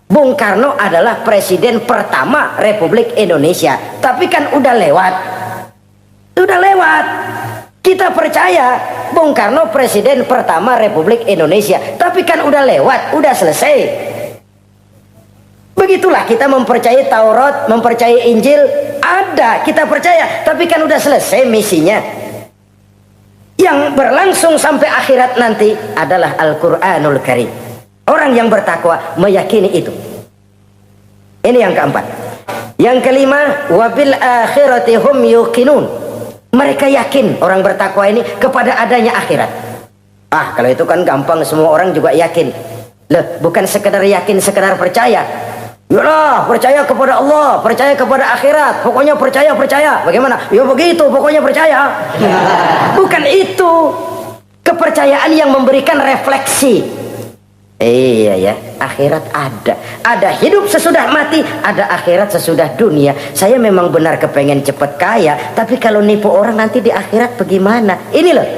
Bung Karno adalah presiden pertama Republik Indonesia. Tapi kan udah lewat. Udah lewat. Kita percaya Bung Karno presiden pertama Republik Indonesia. Tapi kan udah lewat, udah selesai. Begitulah kita mempercayai Taurat, mempercayai Injil, ada, kita percaya, tapi kan udah selesai misinya. Yang berlangsung sampai akhirat nanti adalah Al-Quranul Karim. Orang yang bertakwa meyakini itu. Ini yang keempat. Yang kelima, wabil akhirati hum yuqinun. Mereka yakin, orang bertakwa ini, kepada adanya akhirat. Ah, kalau itu kan gampang, semua orang juga yakin. Loh, bukan sekedar yakin, sekedar percaya. Yalah, percaya kepada Allah, percaya kepada akhirat, pokoknya percaya. Bagaimana? Ya begitu, pokoknya percaya. Bukan itu. Kepercayaan yang memberikan refleksi. Iya ya, akhirat ada. Ada hidup sesudah mati, ada akhirat sesudah dunia. Saya memang benar kepengen cepat kaya, tapi kalau nipu orang nanti di akhirat bagaimana? Ini loh.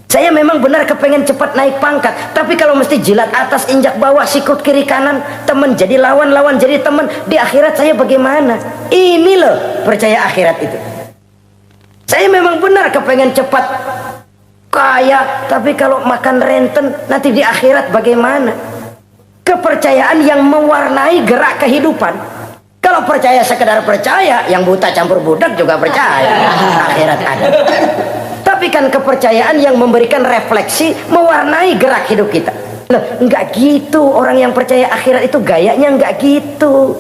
Saya memang benar kepengen cepat naik pangkat, tapi kalau mesti jilat atas injak bawah, sikut kiri kanan, teman jadi lawan, lawan jadi teman, di akhirat saya bagaimana? Ini loh percaya akhirat itu. Saya memang benar kepengen cepat kaya, tapi kalau makan renten nanti di akhirat bagaimana? Kepercayaan yang mewarnai gerak kehidupan. Kalau percaya sekedar percaya, yang buta campur budak juga percaya akhirat ada. Tapi kan kepercayaan yang memberikan refleksi, mewarnai gerak hidup kita. Loh, enggak gitu. Orang yang percaya akhirat itu gayanya enggak gitu.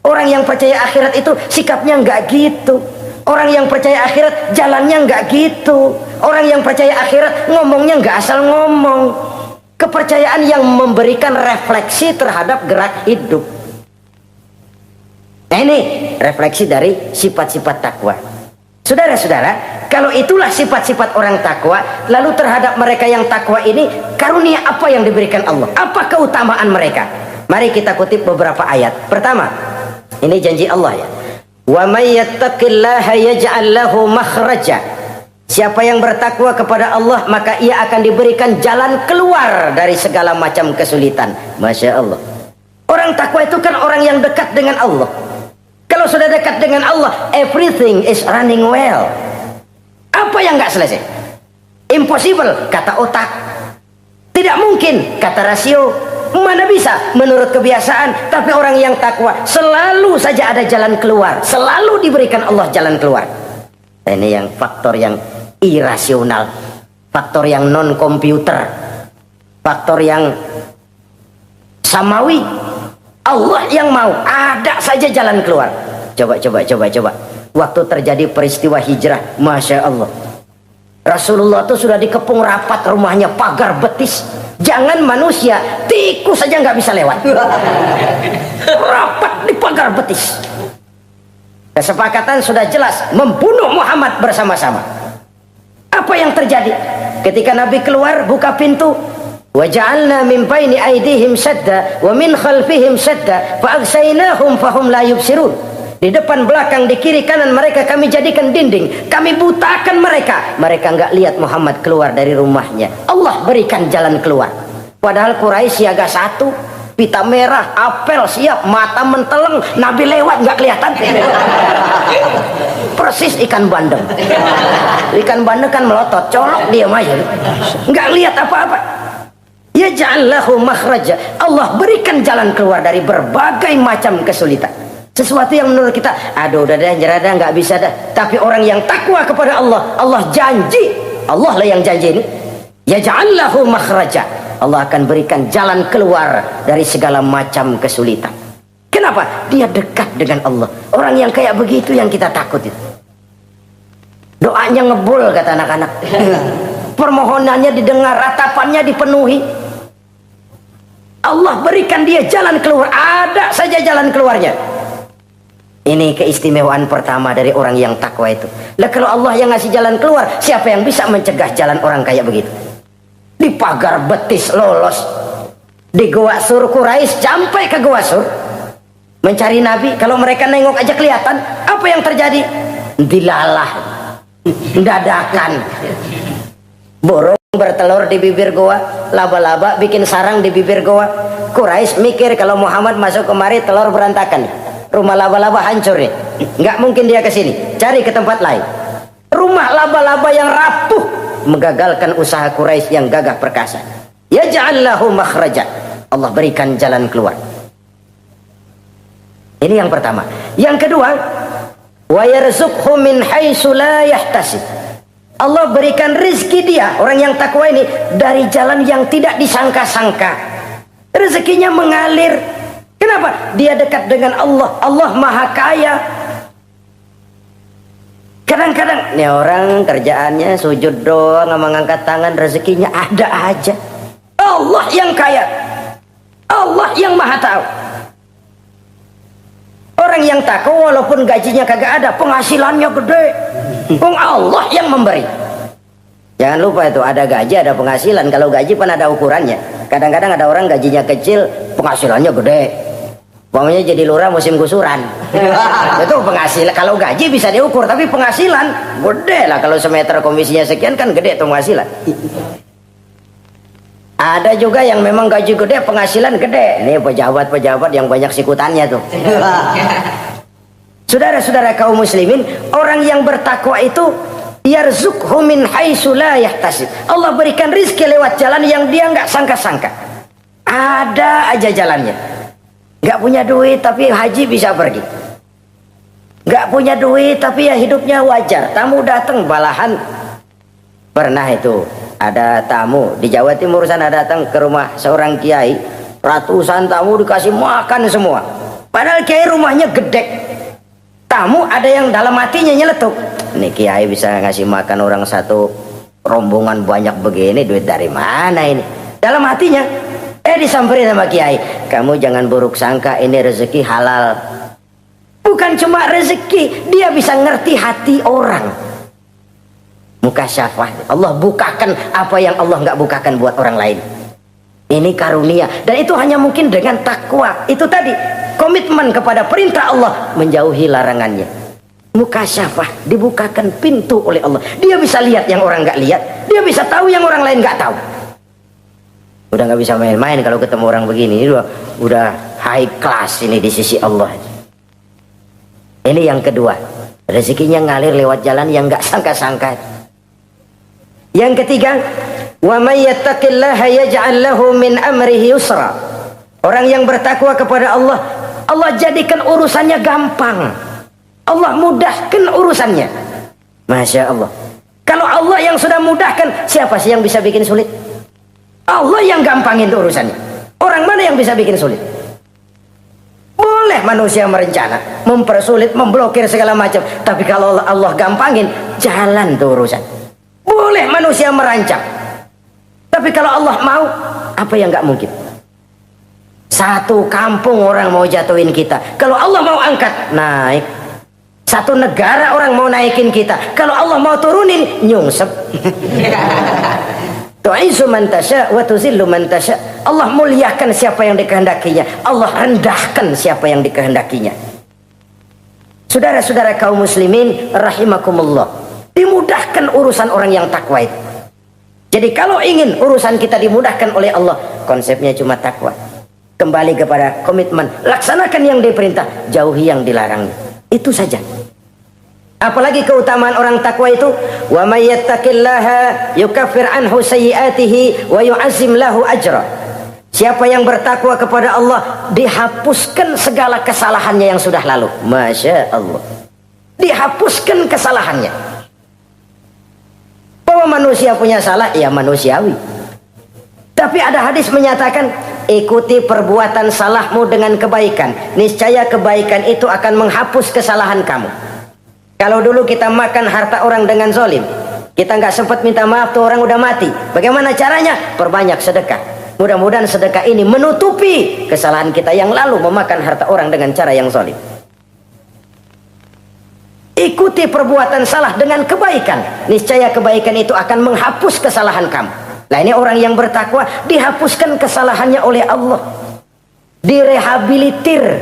Orang yang percaya akhirat itu sikapnya enggak gitu. Orang yang percaya akhirat jalannya enggak gitu. Orang yang percaya akhirat ngomongnya enggak asal ngomong. Kepercayaan yang memberikan refleksi terhadap gerak hidup. Nah, ini refleksi dari sifat-sifat takwa. Saudara-saudara, kalau itulah sifat-sifat orang takwa, lalu terhadap mereka yang takwa ini, karunia apa yang diberikan Allah? Apa keutamaan mereka? Mari kita kutip beberapa ayat. Pertama, ini janji Allah ya. Wa may yattaqillaha yaj'al lahu makhraja. Siapa yang bertakwa kepada Allah, maka ia akan diberikan jalan keluar dari segala macam kesulitan. Masya Allah. Orang takwa itu kan orang yang dekat dengan Allah. Kalau sudah dekat dengan Allah, everything is running well. Apa yang nggak selesai? Impossible, kata otak. Tidak mungkin, kata rasio. Mana bisa menurut kebiasaan. Tapi orang yang takwa selalu saja ada jalan keluar. Selalu diberikan Allah jalan keluar. Ini yang faktor yang irasional, faktor yang non komputer, faktor yang samawi. Allah yang mau, ada saja jalan keluar. Coba. Waktu terjadi peristiwa hijrah, Masya Allah, Rasulullah itu sudah dikepung rapat rumahnya, pagar betis. Jangan manusia, tikus saja nggak bisa lewat. Rapat di pagar betis. Kesepakatan sudah jelas, membunuh Muhammad bersama-sama. Apa yang terjadi? Ketika Nabi keluar, buka pintu, وَجَعَلْنَا مِنْ بَيْنِ أَيْدِيهِمْ سَدًّا وَمِنْ خَلْفِهِمْ سَدًّا فَأَغْشَيْنَاهُمْ فَهُمْ لَا يُبْصِرُونَ. Di depan, belakang, di kiri, kanan mereka kami jadikan dinding, kami butakan mereka. Mereka enggak lihat Muhammad keluar dari rumahnya. Allah berikan jalan keluar. Padahal Quraisy siaga satu, pita merah, apel siap, mata menteleng, Nabi lewat enggak kelihatan. Persis ikan bandeng. Ikan bandeng kan melotot, colok diam aja, enggak lihat apa-apa. Yaj'al lahu makhraja. Allah berikan jalan keluar dari berbagai macam kesulitan. Sesuatu yang menurut kita, aduh udah dah, nyerah dah, nggak bisa dah. Tapi orang yang takwa kepada Allah, Allah janji, Allah lah yang janji ini. Yaj'al lahu makhraja. Allah akan berikan jalan keluar dari segala macam kesulitan. Kenapa? Dia dekat dengan Allah. Orang yang kayak begitu yang kita takut itu. Doanya ngebul kata anak-anak. Permohonannya didengar, ratapannya dipenuhi. Allah berikan dia jalan keluar. Ada saja jalan keluarnya. Ini keistimewaan pertama dari orang yang takwa itu. Lah kalau Allah yang ngasih jalan keluar, siapa yang bisa mencegah jalan orang kayak begitu? Di pagar betis lolos, di Gua Sur Quraisy sampai ke Gua Sur mencari Nabi. Kalau mereka nengok aja kelihatan. Apa yang terjadi? Dilalah, dadakan. Burung bertelur di bibir goa, laba-laba bikin sarang di bibir goa. Quraisy mikir kalau Muhammad masuk kemari telur berantakan, rumah laba-laba hancur nih, nggak mungkin dia ke sini, cari ke tempat lain. Rumah laba-laba yang rapuh menggagalkan usaha Quraisy yang gagah perkasa. Yaj'al lahu makhraja, Allah berikan jalan keluar. Ini yang pertama. Yang kedua, wa yarzuqhu min haitsu la yahtasib. Allah berikan rezeki dia, orang yang takwa ini, dari jalan yang tidak disangka-sangka. Rezekinya mengalir. Kenapa? Dia dekat dengan Allah. Allah maha kaya. Kadang-kadang nih orang kerjaannya sujud doang, mengangkat tangan, rezekinya ada aja. Allah yang kaya, Allah yang maha tahu. Orang yang takwa walaupun gajinya kagak ada, penghasilannya gede. Allah yang memberi. Jangan lupa itu, ada gaji ada penghasilan. Kalau gaji kan ada ukurannya. Kadang-kadang ada orang gajinya kecil, penghasilannya gede. Pokoknya jadi lurah musim gusuran. Itu penghasilan. Kalau gaji bisa diukur, tapi penghasilan gede lah. Kalau semeter komisinya sekian kan gede tuh penghasilan. Ada juga yang memang gaji gede, penghasilan gede. Ini pejabat-pejabat yang banyak sikutannya tuh. Saudara-saudara kaum muslimin, orang yang bertakwa itu yarzuqhu min haitsu la yahtasib. Allah berikan rizki lewat jalan yang dia nggak sangka-sangka. Ada aja jalannya. Nggak punya duit tapi haji bisa pergi. Nggak punya duit tapi ya hidupnya wajar. Tamu datang balahan. Pernah itu ada tamu di Jawa Timur sana datang ke rumah seorang kiai, ratusan tamu dikasih makan semua. Padahal kiai rumahnya gede. Tamu ada yang dalam hatinya nyeletuk, ini kiai bisa ngasih makan orang satu rombongan banyak begini, duit dari mana ini? Dalam hatinya, disamperin sama kiai, kamu jangan buruk sangka, ini rezeki halal. Bukan cuma rezeki, dia bisa ngerti hati orang. Mukasyafah, Allah bukakan apa yang Allah nggak bukakan buat orang lain. Ini karunia, dan itu hanya mungkin dengan takwa. Itu tadi, komitmen kepada perintah Allah, menjauhi larangannya. Mukasyafah, dibukakan pintu oleh Allah. Dia bisa lihat yang orang nggak lihat, dia bisa tahu yang orang lain nggak tahu. Udah nggak bisa main-main kalau ketemu orang begini. Ini udah high class ini di sisi Allah. Ini yang kedua, rezekinya ngalir lewat jalan yang nggak sangka-sangka. Yang ketiga, wa may yattaqillaha yaj'al lahu min amrihi yusra. Orang yang bertakwa kepada Allah, Allah jadikan urusannya gampang. Allah mudahkan urusannya. Masya Allah. Kalau Allah yang sudah mudahkan, siapa sih yang bisa bikin sulit? Allah yang gampangin urusannya. Orang mana yang bisa bikin sulit? Boleh manusia merencana, mempersulit, memblokir segala macam. Tapi kalau Allah gampangin, jalan tuh urusan. Boleh manusia merancang. Tapi kalau Allah mau, apa yang nggak mungkin? Satu kampung orang mau jatuhin kita, kalau Allah mau angkat, naik. Satu negara orang mau naikin kita, kalau Allah mau turunin, nyungsep. Tu'izzu man tasya wa tuzillu man tasya. Allah muliakan siapa yang dikehendakinya, Allah rendahkan siapa yang dikehendakinya. Saudara-saudara kaum muslimin rahimakumullah, dimudahkan urusan orang yang takwa itu. Jadi kalau ingin urusan kita dimudahkan oleh Allah, konsepnya cuma takwa. Kembali kepada komitmen, laksanakan yang diperintah, jauhi yang dilarang. Itu saja. Apalagi keutamaan orang takwa itu, wa may yattaqillaha yukaffir anhu sayyi'atihi wa yu'azzim lahu ajra. Siapa yang bertakwa kepada Allah, dihapuskan segala kesalahannya yang sudah lalu. Masya Allah, dihapuskan kesalahannya. Bahwa manusia punya salah, ya manusiawi. Tapi ada hadis menyatakan, ikuti perbuatan salahmu dengan kebaikan, niscaya kebaikan itu akan menghapus kesalahan kamu. Kalau dulu kita makan harta orang dengan zalim, kita nggak sempat minta maaf, tuh orang udah mati. Bagaimana caranya? Perbanyak sedekah. Mudah-mudahan sedekah ini menutupi kesalahan kita yang lalu memakan harta orang dengan cara yang zalim. Ikuti perbuatan salah dengan kebaikan, niscaya kebaikan itu akan menghapus kesalahan kamu. Nah, ini orang yang bertakwa dihapuskan kesalahannya oleh Allah, direhabilitir,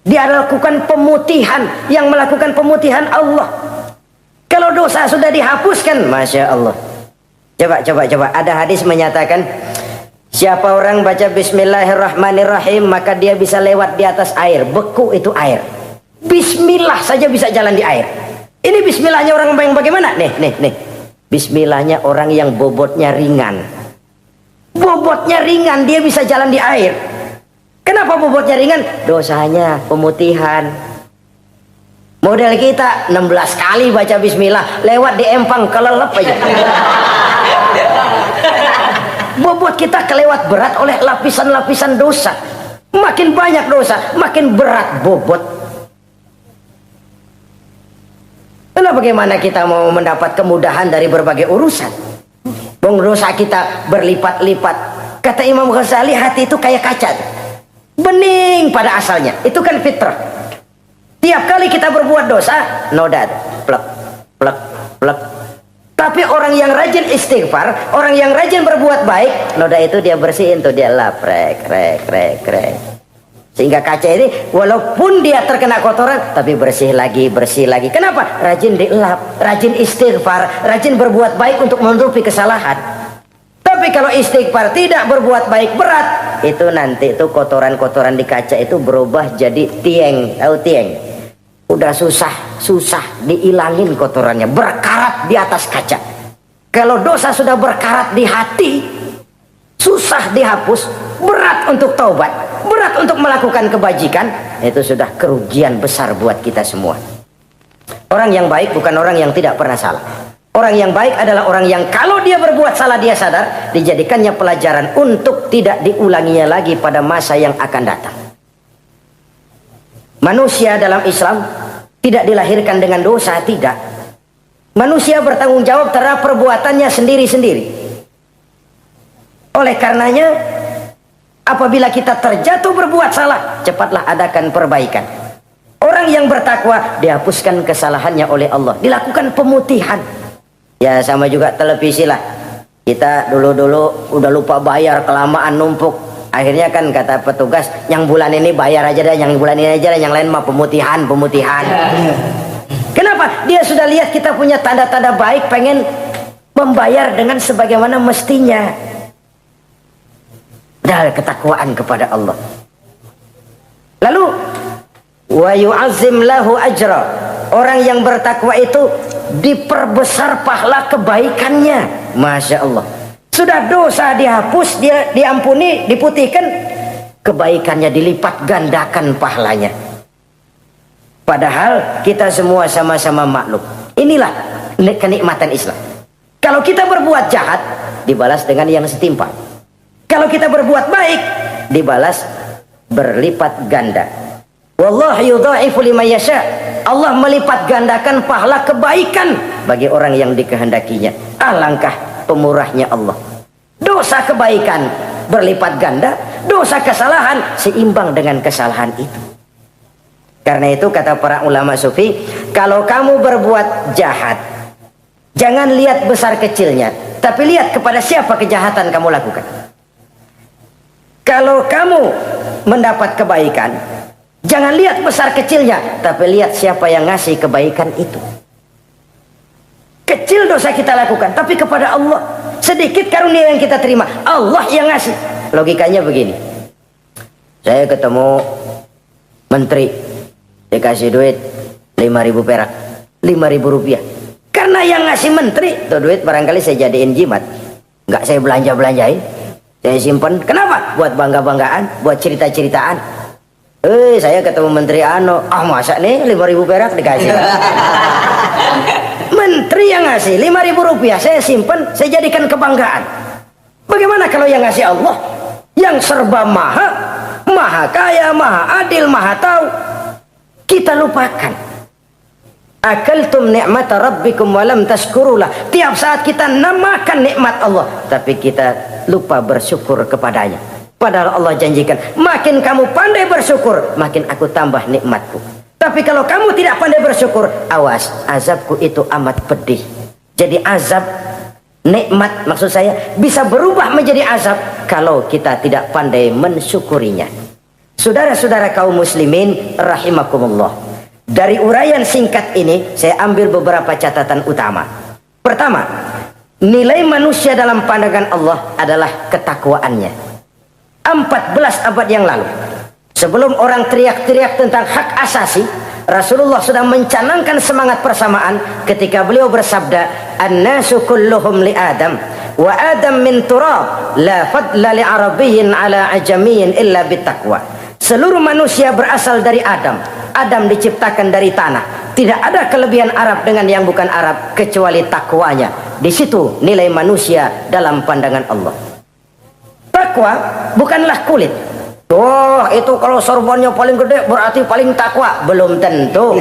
dia lakukan pemutihan. Yang melakukan pemutihan Allah. Kalau dosa sudah dihapuskan, Masya Allah. Coba. Ada hadis menyatakan, siapa orang baca Bismillahirrahmanirrahim, maka dia bisa lewat di atas air. Beku itu air. Bismillah saja bisa jalan di air. Ini bismillahnya orang yang bagaimana? Nih. Bismillahnya orang yang bobotnya ringan. Bobotnya ringan, dia bisa jalan di air. Kenapa bobotnya ringan? Dosanya pemutihan. Model kita 16 kali baca bismillah, lewat di empang kelelep aja. Bobot kita kelewat berat oleh lapisan-lapisan dosa. Makin banyak dosa, makin berat bobot. Lalu bagaimana kita mau mendapat kemudahan dari berbagai urusan? Bung, dosa kita berlipat-lipat. Kata Imam Ghazali, hati itu kayak kaca, bening pada asalnya. Itu kan fitrah. Tiap kali kita berbuat dosa, noda, plek, plek, plek. Tapi orang yang rajin istighfar, orang yang rajin berbuat baik, noda itu dia bersihin tuh, dia lap, rek. Sehingga kaca ini walaupun dia terkena kotoran, tapi bersih lagi. Kenapa? Rajin dilap, rajin istighfar, rajin berbuat baik untuk menutupi kesalahan. Tapi kalau istighfar tidak berbuat baik, berat, itu nanti itu kotoran-kotoran di kaca itu berubah jadi tieng. Tahu tieng? Udah susah diilangin kotorannya, berkarat di atas kaca. Kalau dosa sudah berkarat di hati, susah dihapus, berat untuk taubat, berat untuk melakukan kebajikan, itu sudah kerugian besar buat kita semua. Orang yang baik bukan orang yang tidak pernah salah. Orang yang baik adalah orang yang kalau dia berbuat salah dia sadar, dijadikannya pelajaran untuk tidak diulanginya lagi pada masa yang akan datang. Manusia dalam Islam tidak dilahirkan dengan dosa, tidak. Manusia bertanggung jawab terhadap perbuatannya sendiri-sendiri. Oleh karenanya, apabila kita terjatuh berbuat salah, cepatlah adakan perbaikan. Orang yang bertakwa dihapuskan kesalahannya oleh Allah, dilakukan pemutihan. Ya sama juga televisi lah. Kita dulu udah lupa bayar, kelamaan numpuk. Akhirnya kan kata petugas, yang bulan ini bayar aja dah, yang bulan ini aja dah, yang lain mah pemutihan. Kenapa? Dia sudah lihat kita punya tanda-tanda baik, pengen membayar dengan sebagaimana mestinya. Dari ketakwaan kepada Allah. Lalu wa yu'azzim lahu ajra. Orang yang bertakwa itu diperbesar pahala kebaikannya. Masya Allah. Sudah dosa dihapus, dia diampuni, diputihkan, kebaikannya dilipat gandakan pahalanya. Padahal kita semua sama-sama makhluk. Inilah kenikmatan Islam. Kalau kita berbuat jahat, dibalas dengan yang setimpal. Kalau kita berbuat baik, dibalas berlipat ganda. Wallahu yudha'ifu liman yasha. Allah melipat gandakan pahala kebaikan bagi orang yang dikehendakinya. Alangkah pemurahnya Allah. Dosa kebaikan berlipat ganda, dosa kesalahan seimbang dengan kesalahan itu. Karena itu kata para ulama sufi, kalau kamu berbuat jahat, jangan lihat besar kecilnya, tapi lihat kepada siapa kejahatan kamu lakukan. Kalau kamu mendapat kebaikan, jangan lihat besar kecilnya, tapi lihat siapa yang ngasih kebaikan itu. Kecil dosa kita lakukan, tapi kepada Allah. Sedikit karunia yang kita terima, Allah yang ngasih. Logikanya begini. Saya ketemu menteri, dikasih duit 5.000 perak, 5.000 rupiah. Karena yang ngasih menteri, tuh duit barangkali saya jadiin jimat. Nggak saya belanja-belanjain. Saya simpan. Kenapa? Buat bangga-banggaan, buat cerita-ceritaan. Saya ketemu menteri masa nih 5.000 perak dikasih. Menteri yang ngasih 5.000 rupiah, saya simpan, saya jadikan kebanggaan. Bagaimana kalau yang ngasih Allah, yang serba maha, maha kaya, maha adil, maha tahu, kita lupakan. Akaltum ni'mata rabbikum walam tashkurulah. Tiap saat kita namakan nikmat Allah, tapi kita lupa bersyukur kepadanya. Padahal Allah janjikan, makin kamu pandai bersyukur, makin aku tambah nikmatku. Tapi kalau kamu tidak pandai bersyukur, awas, azabku itu amat pedih. Jadi azab, nikmat maksud saya, bisa berubah menjadi azab kalau kita tidak pandai mensyukurinya. Saudara-saudara kaum muslimin rahimakumullah, dari uraian singkat ini saya ambil beberapa catatan utama. Pertama, nilai manusia dalam pandangan Allah adalah ketakwaannya. 14 abad yang lalu, sebelum orang teriak-teriak tentang hak asasi, Rasulullah sudah mencanangkan semangat persamaan ketika beliau bersabda, "An-nasu kulluhum li Adam, wa Adam min turab, la fadla li arabiyyin ala ajamiyyin illa bittaqwa." Seluruh manusia berasal dari Adam. Adam diciptakan dari tanah. Tidak ada kelebihan Arab dengan yang bukan Arab kecuali takwanya. Di situ nilai manusia dalam pandangan Allah. Takwa bukanlah kulit. Oh, itu kalau sorbannya paling gede berarti paling takwa. Belum tentu.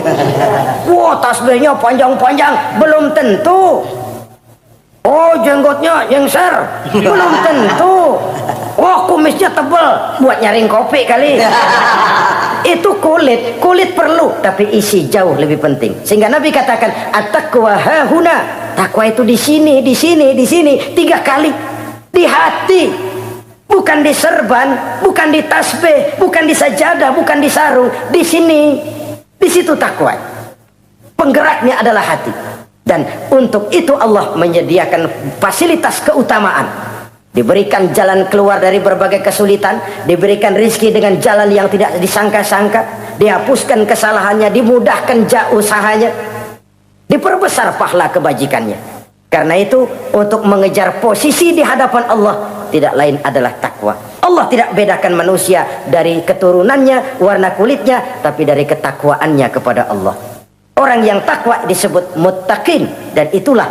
Wah, tasbihnya panjang-panjang. Belum tentu. Oh, jenggotnya jengser. Belum tentu. Oh, kumisnya tebal buat nyaring kopi kali. Itu kulit. Kulit perlu, tapi isi jauh lebih penting. Sehingga Nabi katakan, at-taqwa hahuna. Takwa itu di sini, di sini, di sini. 3 kali. Di hati. Bukan di serban, bukan di tasbih, bukan di sajadah, bukan di sarung. Di sini, di situ takwa. Penggeraknya adalah hati. Dan untuk itu Allah menyediakan fasilitas keutamaan. Diberikan jalan keluar dari berbagai kesulitan, diberikan rizki dengan jalan yang tidak disangka-sangka, dihapuskan kesalahannya, dimudahkan usahanya, diperbesar pahala kebajikannya. Karena itu, untuk mengejar posisi di hadapan Allah, tidak lain adalah takwa. Allah tidak bedakan manusia dari keturunannya, warna kulitnya, tapi dari ketakwaannya kepada Allah. Orang yang takwa disebut muttaqin, dan itulah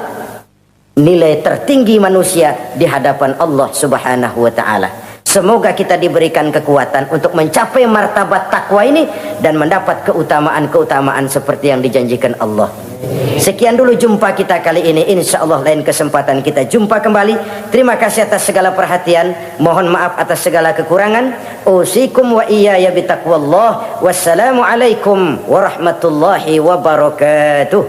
nilai tertinggi manusia di hadapan Allah Subhanahu wa taala. Semoga kita diberikan kekuatan untuk mencapai martabat takwa ini dan mendapat keutamaan-keutamaan seperti yang dijanjikan Allah. Sekian dulu jumpa kita kali ini. Insya Allah lain kesempatan kita jumpa kembali. Terima kasih atas segala perhatian. Mohon maaf atas segala kekurangan. Usikum wa iyaya bitaqwallah. Wassalamualaikum warahmatullahi wabarakatuh.